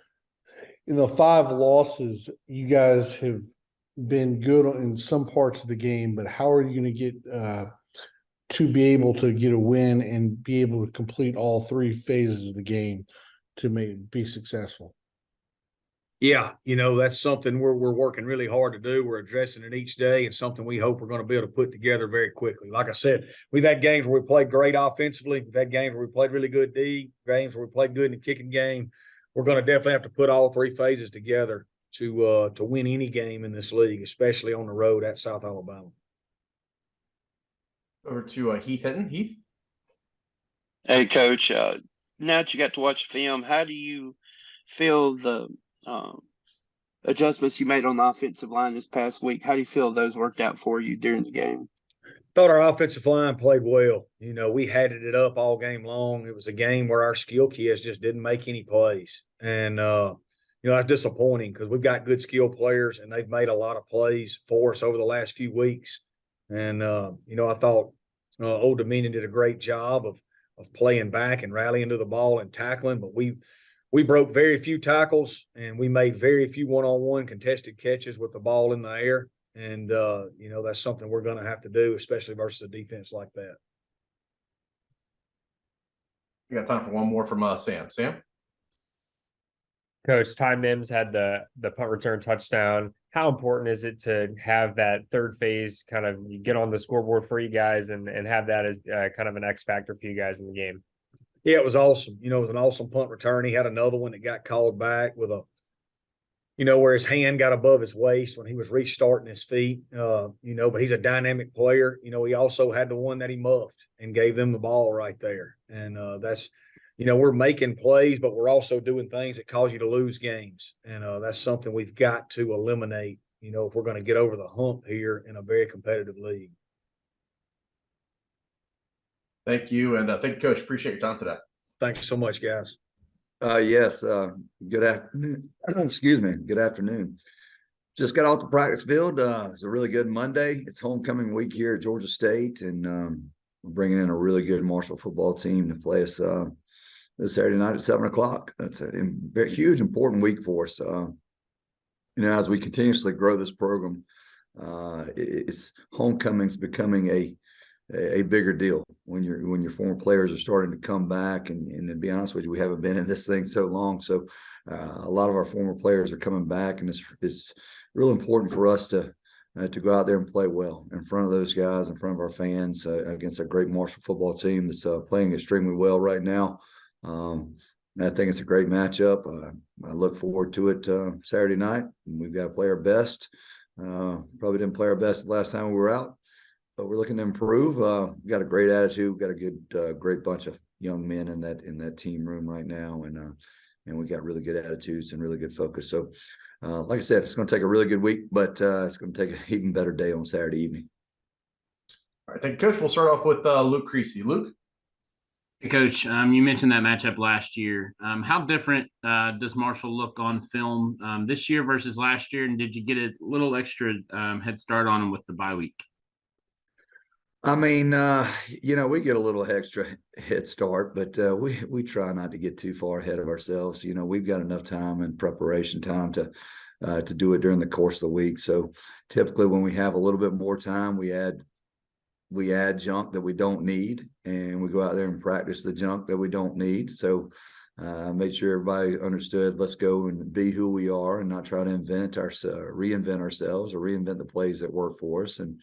in the 5 losses, you guys have been good in some parts of the game, but how are you going to get to be able to get a win and be able to complete all 3 phases of the game to be successful? Yeah, that's something we're working really hard to do. We're addressing it each day, and something we hope we're going to be able to put together very quickly. Like I said, we've had games where we played great offensively. We've had games where we played really good D, games where we played good in the kicking game. We're going to definitely have to put all 3 phases together to win any game in this league, especially on the road at South Alabama. Over to Heath Hinton. Heath. Hey, Coach. Now that you got to watch film, how do you feel the adjustments you made on the offensive line this past week? How do you feel those worked out for you during the game? Thought our offensive line played well. We had it up all game long. It was a game where our skill kids just didn't make any plays. And, that's disappointing because we've got good skill players and they've made a lot of plays for us over the last few weeks. And, I thought Old Dominion did a great job of playing back and rallying to the ball and tackling, but we broke very few tackles and we made very few one-on-one contested catches with the ball in the air. And, that's something we're going to have to do, especially versus a defense like that. We got time for one more from Sam. Sam? Coach, Ty Mims had the punt return touchdown. How important is it to have that 3rd phase kind of get on the scoreboard for you guys and have that as kind of an X factor for you guys in the game? Yeah, it was awesome. It was an awesome punt return. He had another one that got called back with where his hand got above his waist when he was restarting his feet, but he's a dynamic player. He also had the one that he muffed and gave them the ball right there. And that's, we're making plays, but we're also doing things that cause you to lose games. And that's something we've got to eliminate, if we're going to get over the hump here in a very competitive league. Thank you. And thank you, Coach. Appreciate your time today. Thanks so much, guys. Yes. Good afternoon. Excuse me. Good afternoon. Just got off the practice field. It's a really good Monday. It's homecoming week here at Georgia State, and we're bringing in a really good Marshall football team to play us this Saturday night at 7:00. That's a huge, important week for us. As we continuously grow this program, it's homecoming's becoming a bigger deal when your former players are starting to come back, and to be honest with you, we haven't been in this thing so long. So a lot of our former players are coming back, and it's real important for us to go out there and play well in front of those guys, in front of our fans, against a great Marshall football team that's playing extremely well right now. I think it's a great matchup. I look forward to it Saturday night. We've got to play our best. Probably didn't play our best the last time we were out, but we're looking to improve. We've got a great attitude. We've got a good, great bunch of young men in that team room right now, and we got really good attitudes and really good focus. So, like I said, it's going to take a really good week, but it's going to take an even better day on Saturday evening. All right, thank you, Coach. We'll start off with Luke Creasy. Luke? Hey, Coach, you mentioned that matchup last year. How different does Marshall look on film this year versus last year? And did you get a little extra head start on them with the bye week? I mean, we get a little extra head start, but we try not to get too far ahead of ourselves. We've got enough time and preparation time to do it during the course of the week. So typically when we have a little bit more time, we add junk that we don't need, and we go out there and practice the junk that we don't need. So made sure everybody understood, let's go and be who we are and not try to reinvent ourselves or reinvent the plays that work for us, and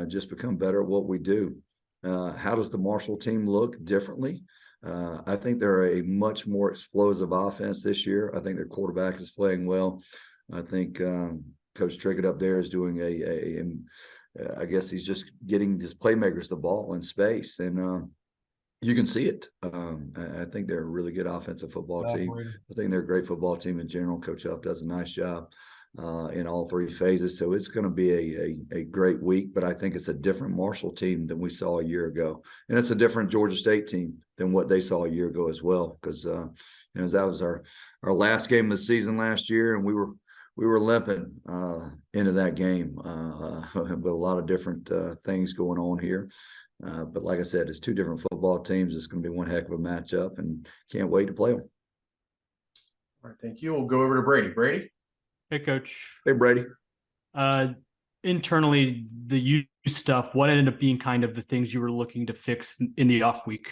just become better at what we do. How does the Marshall team look differently? I think they're a much more explosive offense this year. I think their quarterback is playing well. I think Coach Trickett up there is doing I guess he's just getting his playmakers the ball in space, and you can see it. I think they're a really good offensive football team. I think they're a great football team in general. Coach Huff does a nice job in all 3 phases. So it's going to be a great week, but I think it's a different Marshall team than we saw a year ago. And it's a different Georgia State team than what they saw a year ago as well, because that was our last game of the season last year, and we were limping into that game with a lot of different things going on here. But like I said, it's two different football teams. It's going to be one heck of a matchup, and can't wait to play them. All right, thank you. We'll go over to Brady. Brady. Hey, Coach. Hey, Brady. Internally, the youth stuff, what ended up being kind of the things you were looking to fix in the off week?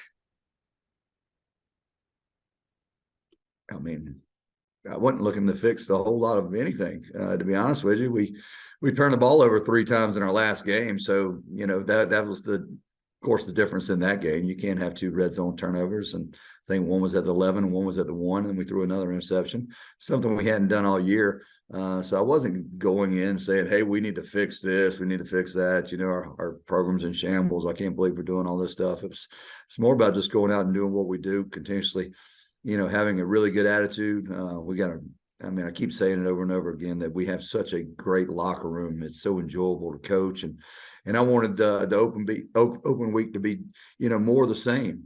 I mean, I wasn't looking to fix a whole lot of anything, to be honest with you. We turned the ball over 3 times in our last game. So, that was of course, the difference in that game. You can't have 2 red zone turnovers. And I think one was at the 11 and one was at the 1, and we threw another interception, something we hadn't done all year. So I wasn't going in saying, hey, we need to fix this, we need to fix that. Our program's in shambles. I can't believe we're doing all this stuff. It's more about just going out and doing what we do continuously, having a really good attitude. I keep saying it over and over again that we have such a great locker room. It's so enjoyable to coach. And I wanted the open week to be, more the same.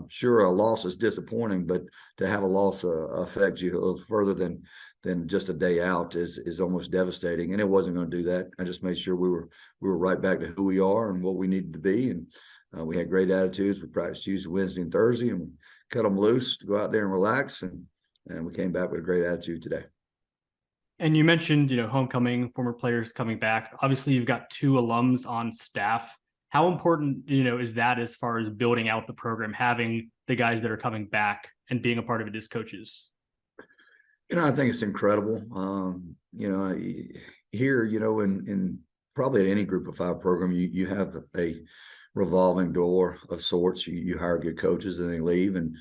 Sure, a loss is disappointing, but to have a loss affect you a little further than just a day out is almost devastating. And it wasn't going to do that. I just made sure we were right back to who we are and what we needed to be. And we had great attitudes. We practiced Tuesday, Wednesday, and Thursday, and we cut them loose to go out there and relax. And we came back with a great attitude today. And you mentioned, homecoming, former players coming back. Obviously, you've got 2 alums on staff. How important, is that as far as building out the program, having the guys that are coming back and being a part of it as coaches? I think it's incredible. Here, in probably at any group of 5 program, you have a revolving door of sorts. You hire good coaches and they leave. And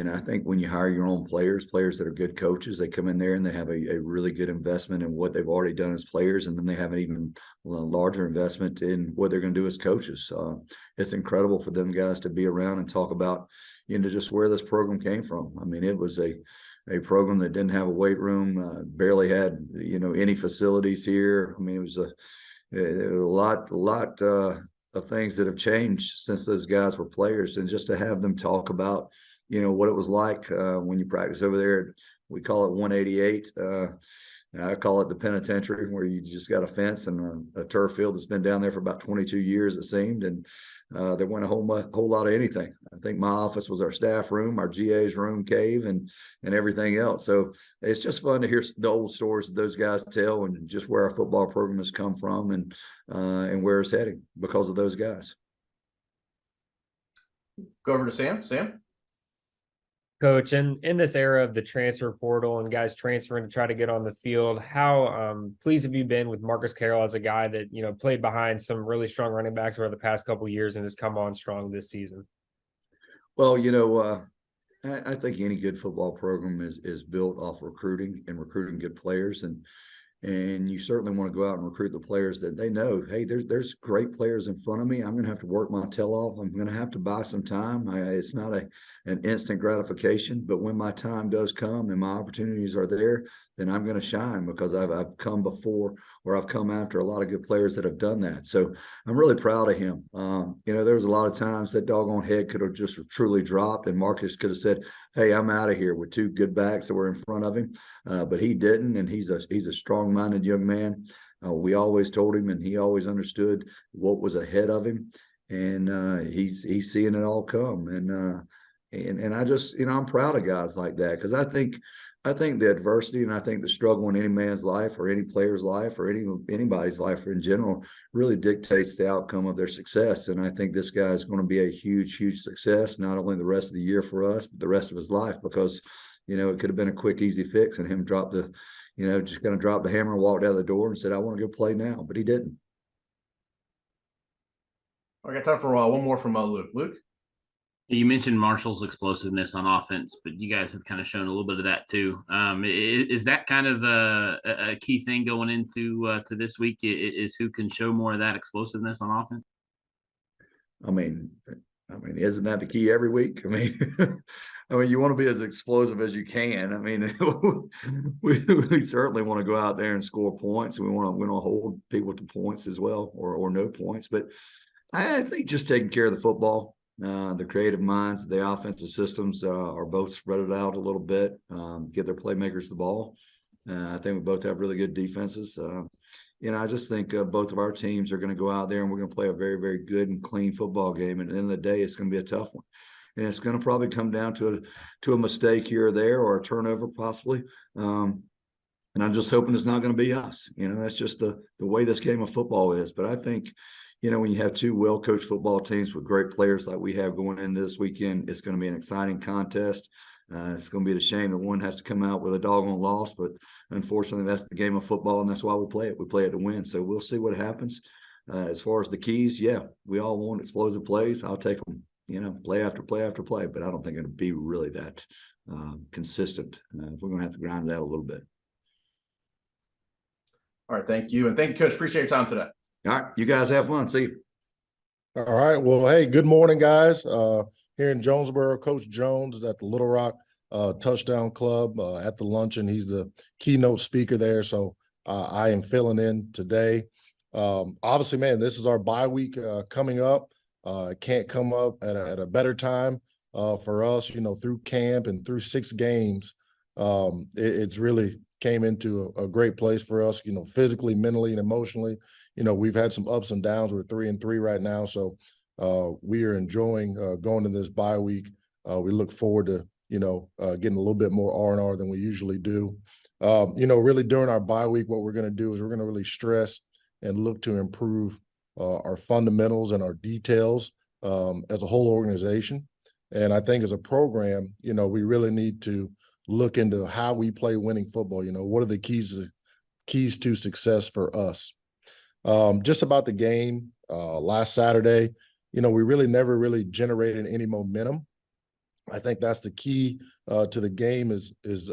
I think when you hire your own players that are good coaches, they come in there and they have a really good investment in what they've already done as players. And then they have an even larger investment in what they're going to do as coaches. It's incredible for them guys to be around and talk about, just where this program came from. I mean, it was a program that didn't have a weight room, barely had, any facilities here. I mean, it was a lot of things that have changed since those guys were players. And just to have them talk about, what it was like when you practice over there. We call it 188. I call it the penitentiary, where you just got a fence and a turf field that's been down there for about 22 years, it seemed. And there wasn't a whole lot of anything. I think my office was our staff room, our GA's room, cave, and everything else. So it's just fun to hear the old stories that those guys tell, and just where our football program has come from and where it's heading because of those guys. Go over to Sam. Sam. Coach, in this era of the transfer portal and guys transferring to try to get on the field, how pleased have you been with Marcus Carroll as a guy that, played behind some really strong running backs over the past couple of years and has come on strong this season? Well, I think any good football program is built off recruiting and recruiting good players. And you certainly want to go out and recruit the players that they know, hey, there's great players in front of me. I'm going to have to work my tail off. I'm going to have to buy some time. It's not an instant gratification, but when my time does come and my opportunities are there, then I'm going to shine, because I've come before, or I've come after a lot of good players that have done that. So I'm really proud of him. There was a lot of times that doggone head could have just truly dropped, and Marcus could have said, hey, I'm out of here, with 2 good backs that were in front of him. But he didn't, and he's a strong-minded young man. We always told him, and he always understood what was ahead of him, and he's seeing it all come. And I just, I'm proud of guys like that, because I think the adversity, and I think the struggle in any man's life, or any player's life, or anybody's life in general, really dictates the outcome of their success. And I think this guy is going to be a huge, huge success, not only the rest of the year for us, but the rest of his life, because, it could have been a quick, easy fix, and him just kind of drop the hammer and walked out the door and said, I want to go play now, but he didn't. I got time for one more from Luke. Luke. You mentioned Marshall's explosiveness on offense, but you guys have kind of shown a little bit of that too. Is that kind of a key thing going into to this week? Is who can show more of that explosiveness on offense? I mean, isn't that the key every week? I mean, you want to be as explosive as you can. I mean, we certainly want to go out there and score points, and we want to hold people to points as well, or no points. But I think just taking care of the football. The creative minds, the offensive systems are both spread it out a little bit, get their playmakers the ball. I think we both have really good defenses. I just think both of our teams are going to go out there and we're going to play a very, very good and clean football game. And at the end of the day, it's going to be a tough one. And it's going to probably come down to a mistake here or there, or a turnover possibly. And I'm just hoping it's not going to be us. That's just the way this game of football is. But I think, when you have two well-coached football teams with great players like we have going into this weekend, it's going to be an exciting contest. It's going to be a shame that one has to come out with a doggone loss, but unfortunately, that's the game of football, and that's why we play it. We play it to win. So we'll see what happens. As far as the keys, yeah, we all want explosive plays. I'll take them, play after play after play, but I don't think it'll be really that consistent. We're going to have to grind it out a little bit. All right, thank you. And thank you, Coach. Appreciate your time today. All right, you guys have fun. See you. All right. Well, hey, good morning, guys. Here in Jonesboro, Coach Jones is at the Little Rock Touchdown Club at the luncheon. He's the keynote speaker there. So I am filling in today. Obviously, man, this is our bye week coming up. It can't come up at a better time for us, through camp and through 6 games. It's really came into a great place for us, physically, mentally, and emotionally. We've had some ups and downs. We're 3-3 right now. So we are enjoying going to this bye week. We look forward to, getting a little bit more R&R than we usually do. Really during our bye week, what we're going to do is we're going to really stress and look to improve our fundamentals and our details as a whole organization. And I think as a program, we really need to look into how we play winning football. What are the keys to success for us? Just about the game last Saturday, we really never really generated any momentum. I think that's the key to the game is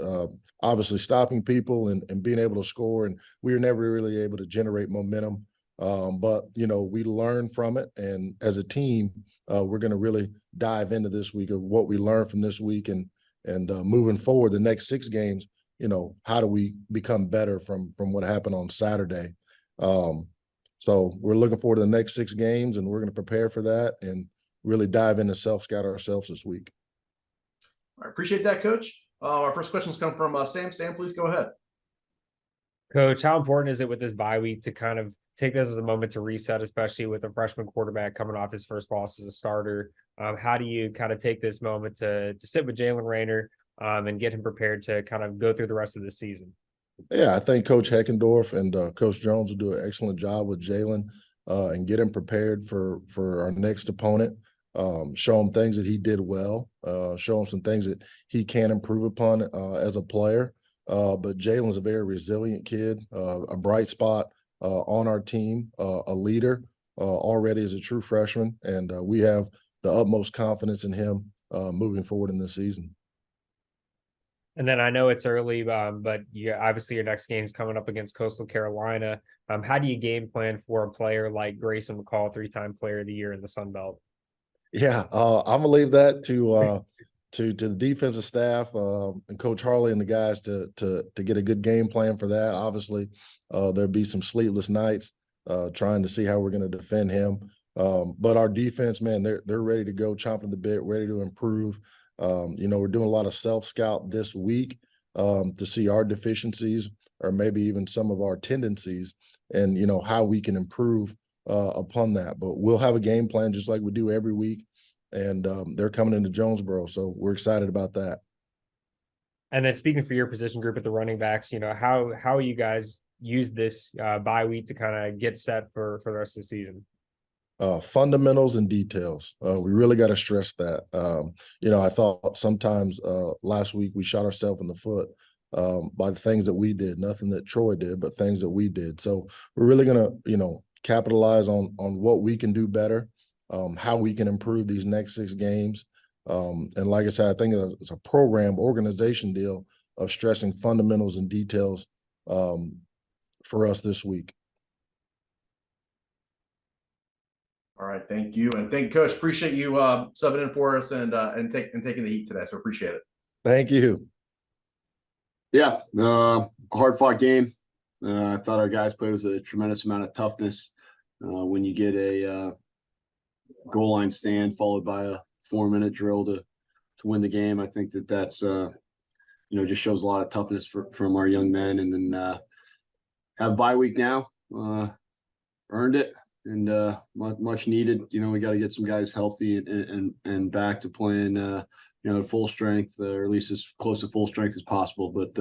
obviously stopping people and being able to score. And we were never really able to generate momentum. But, we learned from it. And as a team, we're going to really dive into this week of what we learned from this week and moving forward the next 6 games, how do we become better from what happened on Saturday? So we're looking forward to the next 6 games, and we're going to prepare for that and really dive into self-scout ourselves this week. I appreciate that, Coach. Our first questions come from Sam. Sam, please go ahead. Coach, how important is it with this bye week to kind of take this as a moment to reset, especially with a freshman quarterback coming off his first loss as a starter? How do you kind of take this moment to sit with Jalen Rahne and get him prepared to kind of go through the rest of the season? Yeah, I think Coach Heckendorf and Coach Jones will do an excellent job with Jalen and get him prepared for our next opponent. Show him things that he did well, show him some things that he can improve upon as a player. But Jalen's a very resilient kid, a bright spot on our team, a leader already as a true freshman. And we have the utmost confidence in him moving forward in this season. And then I know it's early, but obviously your next game is coming up against Coastal Carolina. How do you game plan for a player like Grayson McCall, 3-time Player of the Year in the Sun Belt? Yeah, I'm gonna leave that to the defensive staff and Coach Harley and the guys to get a good game plan for that. Obviously, there'll be some sleepless nights trying to see how we're going to defend him. But our defense, man, they're ready to go, chomping the bit, ready to improve. We're doing a lot of self-scout this week to see our deficiencies or maybe even some of our tendencies and, how we can improve upon that. But we'll have a game plan just like we do every week. And they're coming into Jonesboro, so we're excited about that. And then speaking for your position group at the running backs, how you guys use this bye week to kind of get set for the rest of the season? Fundamentals and details. We really got to stress that. I thought sometimes last week we shot ourselves in the foot by the things that we did, nothing that Troy did, but things that we did. So we're really going to, capitalize on what we can do better, how we can improve these next 6 games. And like I said, I think it's a program organization deal of stressing fundamentals and details for us this week. All right, thank you, and thank you, Coach. Appreciate you subbing in for us and taking the heat today. So appreciate it. Thank you. Yeah, hard fought game. I thought our guys played with a tremendous amount of toughness. When you get a goal line stand followed by a 4-minute drill to win the game, I think that's just shows a lot of toughness from our young men. And then have bye week now. earned it and much needed. You know, we got to get some guys healthy and back to playing, you know, at full strength, or at least as close to full strength as possible. But,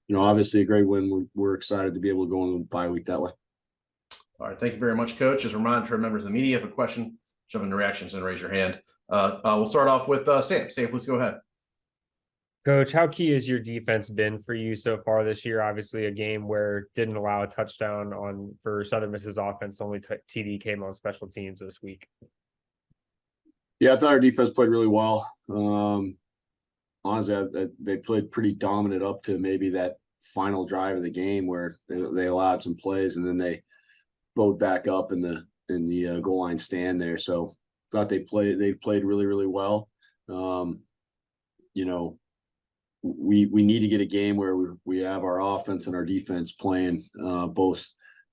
you know, obviously a great win. We're excited to be able to go into the bye week that way. All right. Thank you very much, Coach. As a reminder to members of the media, if a question, jump into reactions and raise your hand. We'll start off with Sam. Sam, please go ahead. Coach, how key has your defense been for you so far this year? Obviously, a game where didn't allow a touchdown for Southern Miss's offense. Only TD came on special teams this week. Yeah, I thought our defense played really well. Honestly, they played pretty dominant up to maybe that final drive of the game where they allowed some plays and then they bowed back up in the goal line stand there. So thought they've played really, really well. You know, we need to get a game where we have our offense and our defense playing both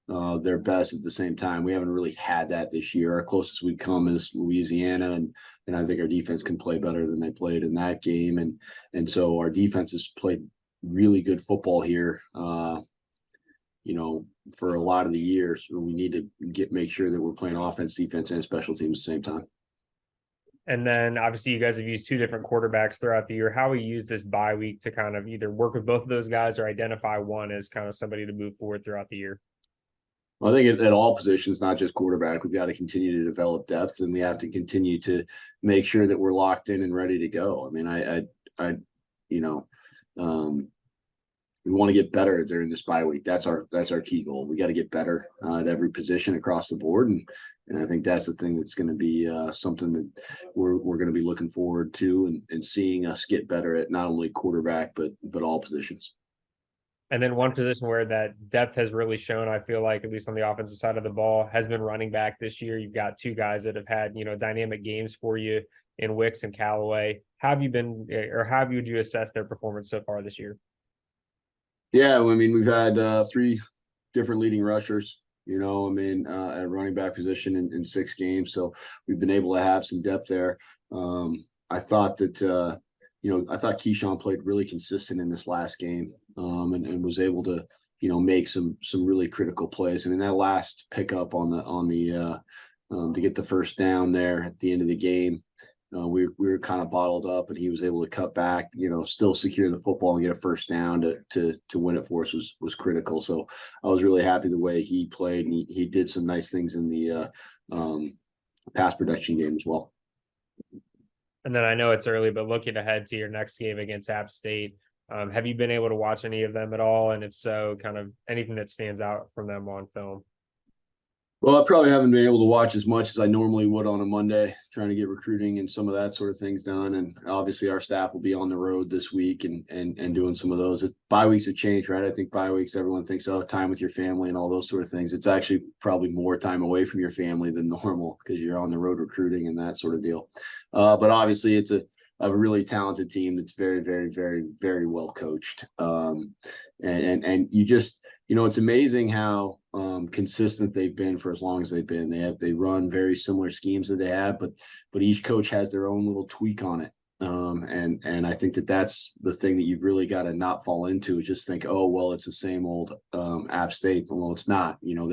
their best at the same time. We haven't really had that this year. Our closest we come is Louisiana, and I think our defense can play better than they played in that game. And so our defense has played really good football here. You know, for a lot of the years, we need to make sure that we're playing offense, defense, and special teams at the same time. And then obviously you guys have used two different quarterbacks throughout the year. How will you use this bye week to kind of either work with both of those guys or identify one as kind of somebody to move forward throughout the year? Well, I think at all positions, not just quarterback, we've got to continue to develop depth, and we have to continue to make sure that we're locked in and ready to go. I mean, I you know, we want to get better during this bye week. That's our key goal. We got to get better at every position across the board, and I think that's the thing that's going to be something that we're going to be looking forward to and seeing us get better at not only quarterback but all positions. And then one position where that depth has really shown, I feel like, at least on the offensive side of the ball, has been running back this year. You've got two guys that have had, you know, dynamic games for you in Wicks and Callaway. How have would you assess their performance so far this year? Yeah, I mean, we've had 3 different leading rushers, you know, I mean, at running back position in 6 games. So we've been able to have some depth there. I thought that, you know, I thought Keyshawn played really consistent in this last game and was able to, you know, make some really critical plays. I mean, that last pickup on the to get the first down there at the end of the game, we were kind of bottled up, and he was able to cut back, you know, still secure the football and get a first down to win it for us was critical. So I was really happy the way he played, and he did some nice things in the pass protection game as well. And then I know it's early, but looking ahead to your next game against App State, have you been able to watch any of them at all? And if so, kind of anything that stands out from them on film? Well, I probably haven't been able to watch as much as I normally would on a Monday, trying to get recruiting and some of that sort of things done. And obviously our staff will be on the road this week and doing some of those. Bye weeks have changed, right? I think bye weeks, everyone thinks, oh, time with your family and all those sort of things. It's actually probably more time away from your family than normal because you're on the road recruiting and that sort of deal. But obviously it's a really talented team that's very, very, very, very well coached. And you just, you know, it's amazing how consistent they've been for as long as they've been. They run very similar schemes that they have, but each coach has their own little tweak on it. And I think that's the thing that you've really got to not fall into, is just think, oh, well, it's the same old App State. Well, it's not. You know,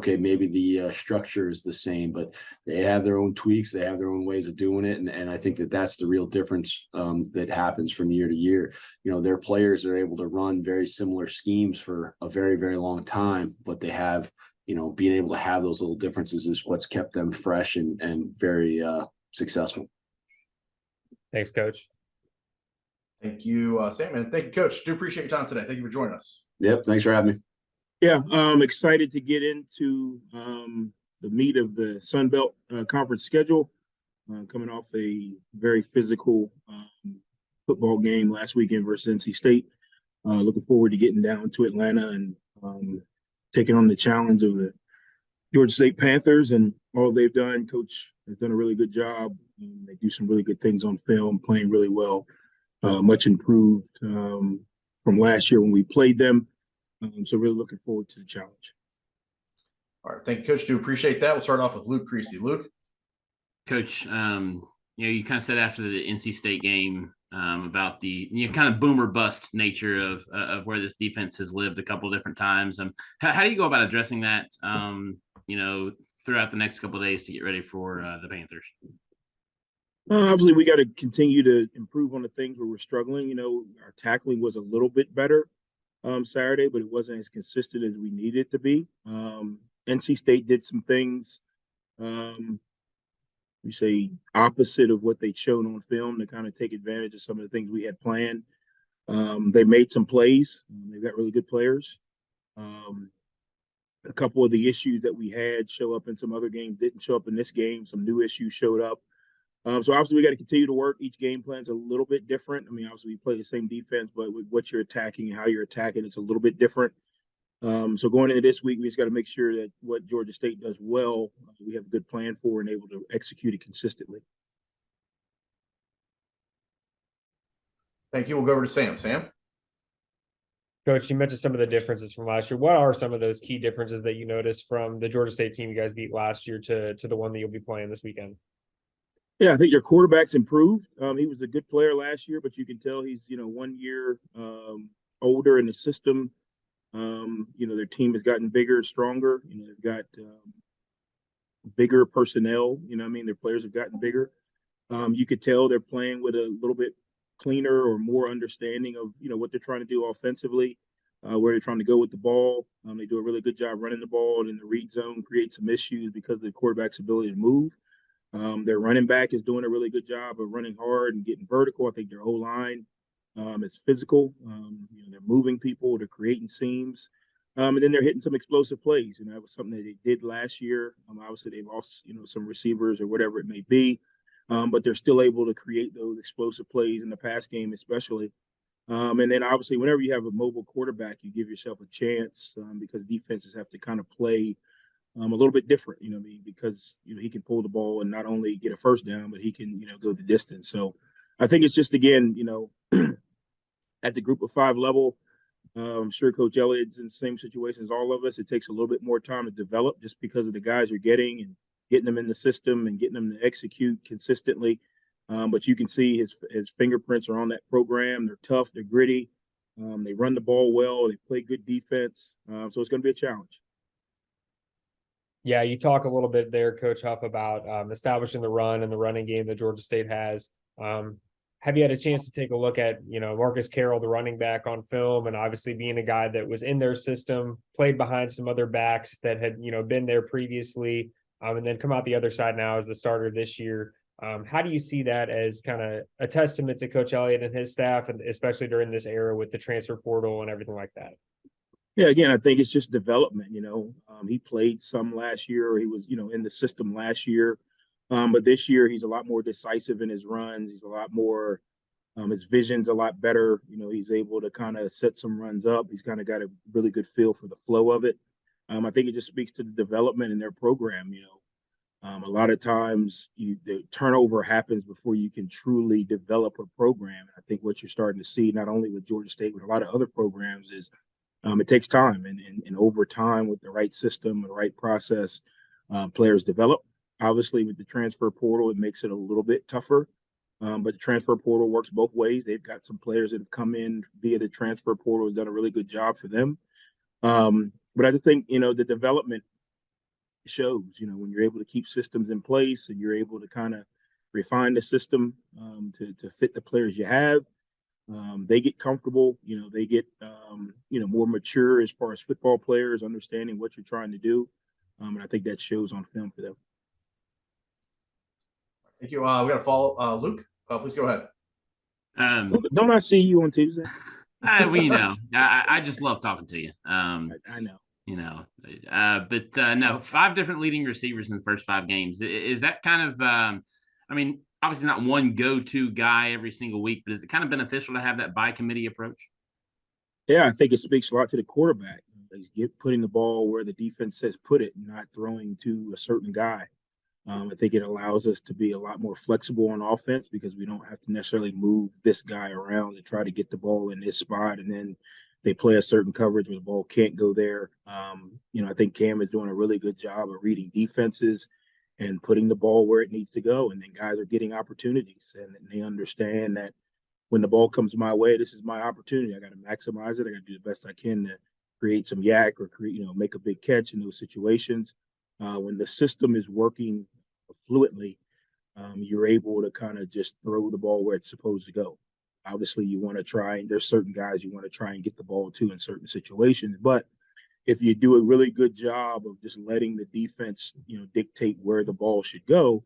maybe the structure is the same, but they have their own tweaks. They have their own ways of doing it. And I think that's the real difference that happens from year to year. You know, their players are able to run very similar schemes for a very, very long time, but they have, you know, being able to have those little differences is what's kept them fresh and very successful. Thanks, Coach. Thank you, Sam, and thank you, Coach. Do appreciate your time today. Thank you for joining us. Yep, thanks for having me. Yeah, I'm excited to get into the meat of the Sun Belt Conference schedule, coming off a very physical football game last weekend versus NC State. Looking forward to getting down to Atlanta and taking on the challenge of the Georgia State Panthers and all they've done. Coach has done a really good job. They do some really good things on film, playing really well, much improved from last year when we played them. So really looking forward to the challenge. All right. Thank you, Coach. Do appreciate that. We'll start off with Luke Creasy. Luke? Coach, you know, you kind of said after the NC State game, about the kind of boomer bust nature of where this defense has lived a couple of different times. How do you go about addressing that? Throughout the next couple of days to get ready for the Panthers. Obviously, we got to continue to improve on the things where we're struggling. Our tackling was a little bit better Saturday, but it wasn't as consistent as we needed it to be. NC State did some things, we say opposite of what they'd shown on film to kind of take advantage of some of the things we had planned. They made some plays. They've got really good players. A couple of the issues that we had show up in some other games didn't show up in this game. Some new issues showed up. So obviously we got to continue to work. Each game plan's a little bit different. Obviously we play the same defense, but with what you're attacking and how you're attacking, it's a little bit different. So going into this week, we just got to make sure that what Georgia State does well, we have a good plan for and able to execute it consistently. Thank you. We'll go over to Sam. Sam? Coach, you mentioned some of the differences from last year. What are some of those key differences that you noticed from the Georgia State team you guys beat last year to the one that you'll be playing this weekend? Yeah, I think your quarterback's improved. He was a good player last year, but you can tell he's 1 year older in the system. Their team has gotten bigger, stronger. They've got bigger personnel. Their players have gotten bigger. You could tell they're playing with a little bit cleaner or more understanding of what they're trying to do offensively, where they're trying to go with the ball. They do a really good job running the ball, and in the read zone create some issues because of the quarterback's ability to move. Their running back is doing a really good job of running hard and getting vertical. I think their O-line is physical. They're moving people, they're creating seams. And then they're hitting some explosive plays. That was something that they did last year. Obviously, they lost, some receivers or whatever it may be. But they're still able to create those explosive plays in the pass game, especially. And then obviously, whenever you have a mobile quarterback, you give yourself a chance because defenses have to kind of play a little bit different, because he can pull the ball and not only get a first down, but he can, go the distance. So I think it's just, again, at the group of five level, I'm sure Coach Elliott's in the same situation as all of us. It takes a little bit more time to develop just because of the guys you're getting and getting them in the system and getting them to execute consistently. But you can see his fingerprints are on that program. They're tough, they're gritty. They run the ball well, they play good defense. So it's going to be a challenge. Yeah, you talk a little bit there, Coach Huff, about establishing the run and the running game that Georgia State has. Have you had a chance to take a look at, Marcus Carroll, the running back, on film, and obviously being a guy that was in their system, played behind some other backs that had, been there previously, and then come out the other side now as the starter this year? How do you see that as kind of a testament to Coach Elliott and his staff, and especially during this era with the transfer portal and everything like that? Yeah, again, I think it's just development. He played some last year, or he was, in the system last year. But this year, he's a lot more decisive in his runs. He's a lot more, his vision's a lot better. He's able to kind of set some runs up. He's kind of got a really good feel for the flow of it. I think it just speaks to the development in their program. A lot of times the turnover happens before you can truly develop a program. I think what you're starting to see, not only with Georgia State, but a lot of other programs, is it takes time, and over time with the right system, the right process, players develop. Obviously, with the transfer portal, it makes it a little bit tougher. But the transfer portal works both ways. They've got some players that have come in via the transfer portal, has done a really good job for them. But I just think, the development shows, when you're able to keep systems in place and you're able to kind of refine the system to fit the players you have. They get comfortable, they get, more mature as far as football players, understanding what you're trying to do. And I think that shows on film for them. Thank you. We got to follow Luke. Please go ahead. Don't I see you on Tuesday? I just love talking to you. I know. But no, 5 different leading receivers in the first 5 games. Is that kind of, obviously not one go-to guy every single week, but is it kind of beneficial to have that by committee approach? Yeah, I think it speaks a lot to the quarterback. He's putting the ball where the defense says put it, not throwing to a certain guy. I think it allows us to be a lot more flexible on offense because we don't have to necessarily move this guy around to try to get the ball in this spot, and then they play a certain coverage where the ball can't go there. I think Cam is doing a really good job of reading defenses and putting the ball where it needs to go. And then guys are getting opportunities, and they understand that, when the ball comes my way, this is my opportunity. I got to maximize it. I got to do the best I can to create some yak or create, make a big catch in those situations. When the system is working fluently, you're able to kind of just throw the ball where it's supposed to go. Obviously, you want to try, and there's certain guys you want to try and get the ball to in certain situations. But if you do a really good job of just letting the defense, dictate where the ball should go,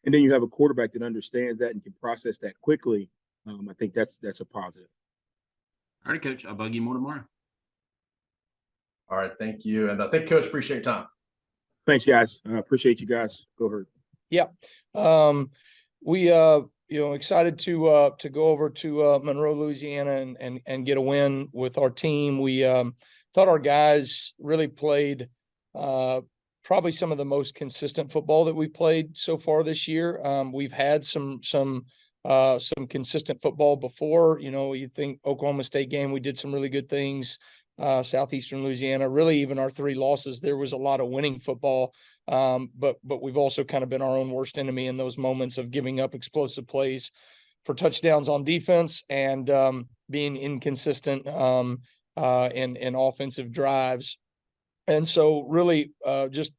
and then you have a quarterback that understands that and can process that quickly, I think that's a positive. All right, Coach. I'll bug you more tomorrow. All right, thank you, and thank you, Coach. Appreciate your time. Thanks, guys. I appreciate you guys. Go Herd. Yeah. We excited to go over to Monroe, Louisiana and get a win with our team. We thought our guys really played probably some of the most consistent football that we played so far this year. We've had some consistent football before. You think Oklahoma State game, we did some really good things. Southeastern Louisiana, really even our 3 losses, there was a lot of winning football. But we've also kind of been our own worst enemy in those moments of giving up explosive plays for touchdowns on defense and being inconsistent in offensive drives. And so really just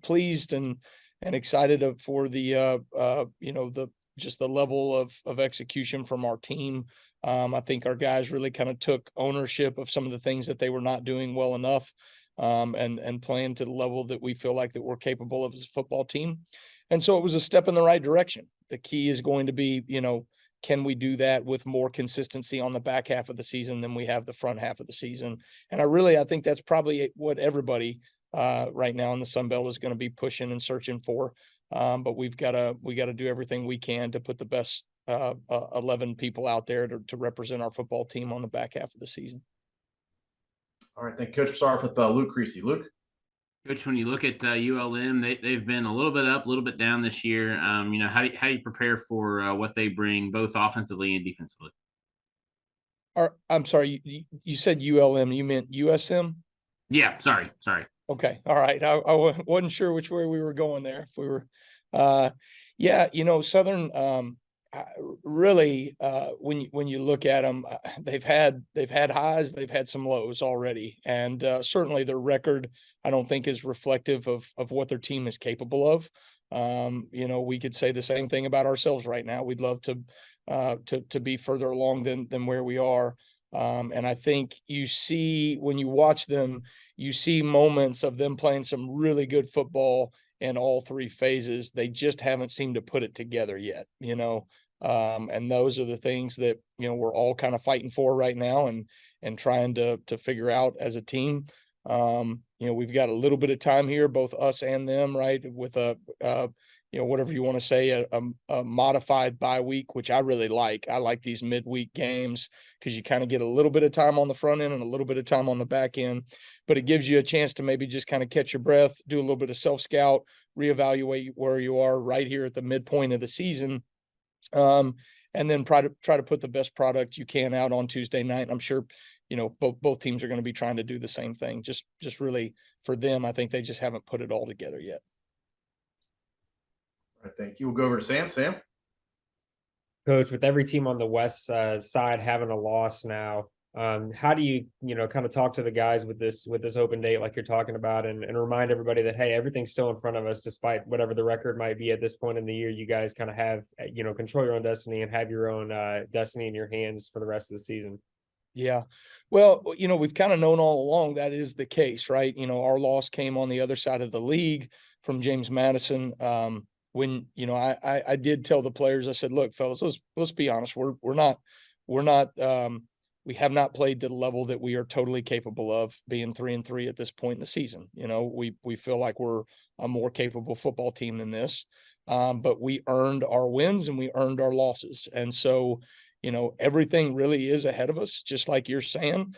pleased and excited for the the level of execution from our team. I think our guys really kind of took ownership of some of the things that they were not doing well enough, and playing to the level that we feel like that we're capable of as a football team. And so it was a step in the right direction. The key is going to be, can we do that with more consistency on the back half of the season than we have the front half of the season? And I think that's probably what everybody right now in the Sun Belt is going to be pushing and searching for. But we got to do everything we can to put the best 11 people out there to represent our football team on the back half of the season. All right, thank you, Coach. We'll start with Luke Creasy. Luke? Coach, when you look at ULM, they've been a little bit up, a little bit down this year. How do you prepare for what they bring both offensively and defensively? I'm sorry, you said ULM, you meant USM? Yeah, sorry. Okay, all right. I wasn't sure which way we were going there. If we were, Southern. Really, when you look at them, they've had highs, they've had some lows already, and certainly their record I don't think is reflective of what their team is capable of. We could say the same thing about ourselves right now. We'd love to be further along than where we are. And I think you see when you watch them, you see moments of them playing some really good football in all 3 phases. They just haven't seemed to put it together yet, and those are the things that, we're all kind of fighting for right now and trying to figure out as a team. We've got a little bit of time here, both us and them, right? With whatever you want to say, a modified bye week, which I really like. I like these midweek games because you kind of get a little bit of time on the front end and a little bit of time on the back end, but it gives you a chance to maybe just kind of catch your breath, do a little bit of self-scout, reevaluate where you are right here at the midpoint of the season. And then try to put the best product you can out on Tuesday night. I'm sure, both teams are going to be trying to do the same thing. Just really for them, I think they just haven't put it all together yet. All right, thank you. We'll go over to Sam. Sam? Coach, with every team on the west side having a loss now, how do you, kind of talk to the guys with this open date like you're talking about and remind everybody that, hey, everything's still in front of us despite whatever the record might be at this point in the year. You guys kind of have, control your own destiny and have your own destiny in your hands for the rest of the season. Yeah. Well, we've kind of known all along that is the case, right? Our loss came on the other side of the league from James Madison. When, I did tell the players, I said, look, fellas, let's be honest. We have not played to the level that we are totally capable of being 3-3 at this point in the season. We feel like we're a more capable football team than this, but we earned our wins and we earned our losses. And so, everything really is ahead of us, just like you're saying.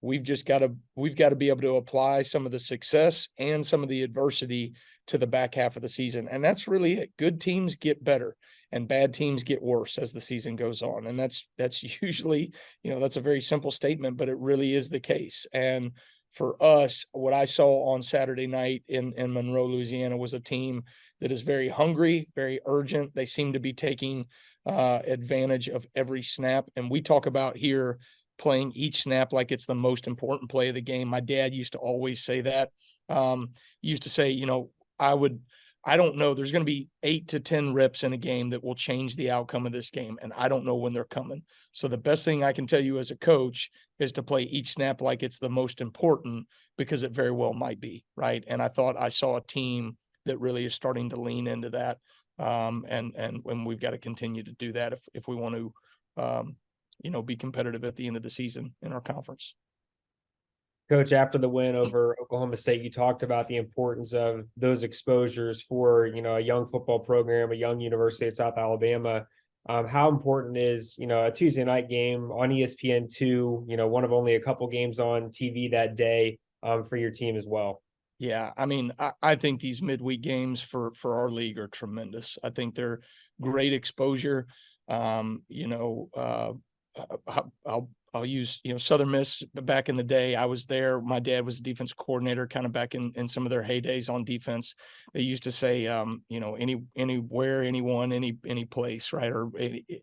We've got to be able to apply some of the success and some of the adversity to the back half of the season. And that's really it. Good teams get better and bad teams get worse as the season goes on. And that's usually, that's a very simple statement, but it really is the case. And for us, what I saw on Saturday night in Monroe, Louisiana was a team that is very hungry, very urgent. They seem to be taking advantage of every snap. And we talk about here playing each snap like it's the most important play of the game. My dad used to always say that. He used to say, you know, I don't know. There's going to be 8 to 10 reps in a game that will change the outcome of this game. And I don't know when they're coming. So the best thing I can tell you as a coach is to play each snap like it's the most important, because it very well might be, right? And I thought I saw a team that really is starting to lean into that. And when we've got to continue to do that if we want to, you know, be competitive at the end of the season in our conference. Coach, after the win over Oklahoma State, you talked about the importance of those exposures for, you know, a young football program, a young University of South Alabama. How important is, you know, a Tuesday night game on ESPN2, you know, one of only a couple games on TV that day for your team as well? Yeah, I mean, I think these midweek games for our league are tremendous. I think they're great exposure. You know, I'll use, you know, Southern Miss back in the day. I was there. My dad was a defense coordinator kind of back in some of their heydays on defense. They used to say, you know, anywhere, anyone, any place, right? Or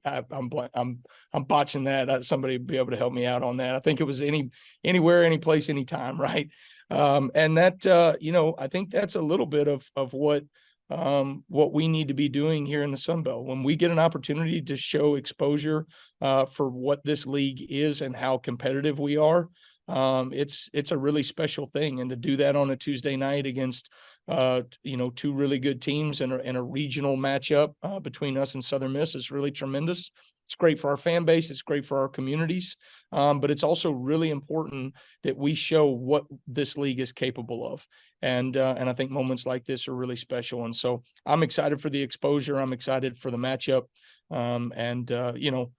I'm botching that. Somebody would be able to help me out on that. I think it was anywhere, any place, anytime, right? And that, you know, I think that's a little bit of what we need to be doing here in the Sun Belt. When we get an opportunity to show exposure for what this league is and how competitive we are, it's a really special thing. And to do that on a Tuesday night against, you know, 2 really good teams and a regional matchup between us and Southern Miss is really tremendous. It's great for our fan base. It's great for our communities. But it's also really important that we show what this league is capable of. And I think moments like this are really special. And so I'm excited for the exposure. I'm excited for the matchup. You know,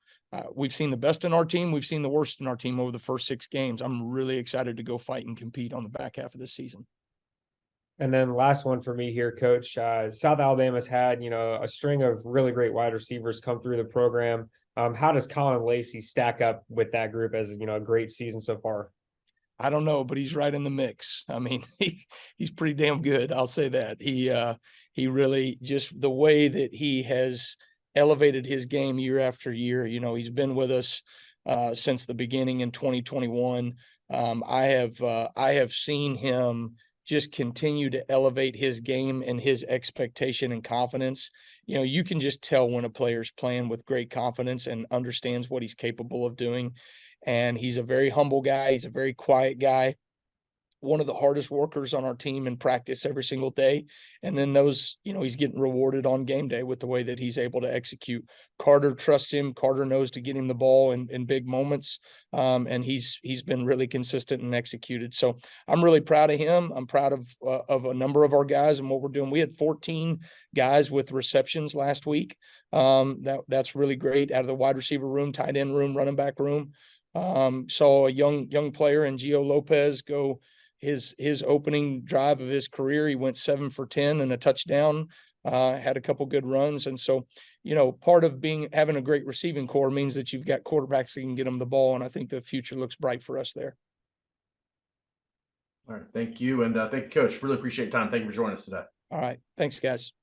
we've seen the best in our team. We've seen the worst in our team over the first 6 games. I'm really excited to go fight and compete on the back half of this season. And then last one for me here, Coach. South Alabama's had, you know, a string of really great wide receivers come through the program. How does Colin Lacey stack up with that group as, you know, a great season so far? I don't know, but he's right in the mix. I mean, he's pretty damn good. I'll say that. He really, just the way that he has elevated his game year after year. You know, he's been with us since the beginning in 2021. I have seen him just continue to elevate his game and his expectation and confidence. You know, you can just tell when a player's playing with great confidence and understands what he's capable of doing. And he's a very humble guy. He's a very quiet guy. One of the hardest workers on our team in practice every single day. And then those, you know, he's getting rewarded on game day with the way that he's able to execute. Carter trusts him. Carter knows to get him the ball in big moments. And he's been really consistent and executed. So I'm really proud of him. I'm proud of a number of our guys and what we're doing. We had 14 guys with receptions last week. That's really great out of the wide receiver room, tight end room, running back room. Saw a young player in Gio Lopez go his opening drive of his career. He went 7 for 10 and a touchdown, had a couple good runs. And so, you know, part of having a great receiving core means that you've got quarterbacks that can get them the ball. And I think the future looks bright for us there. All right. Thank you. And thank you, Coach. Really appreciate your time. Thank you for joining us today. All right. Thanks, guys.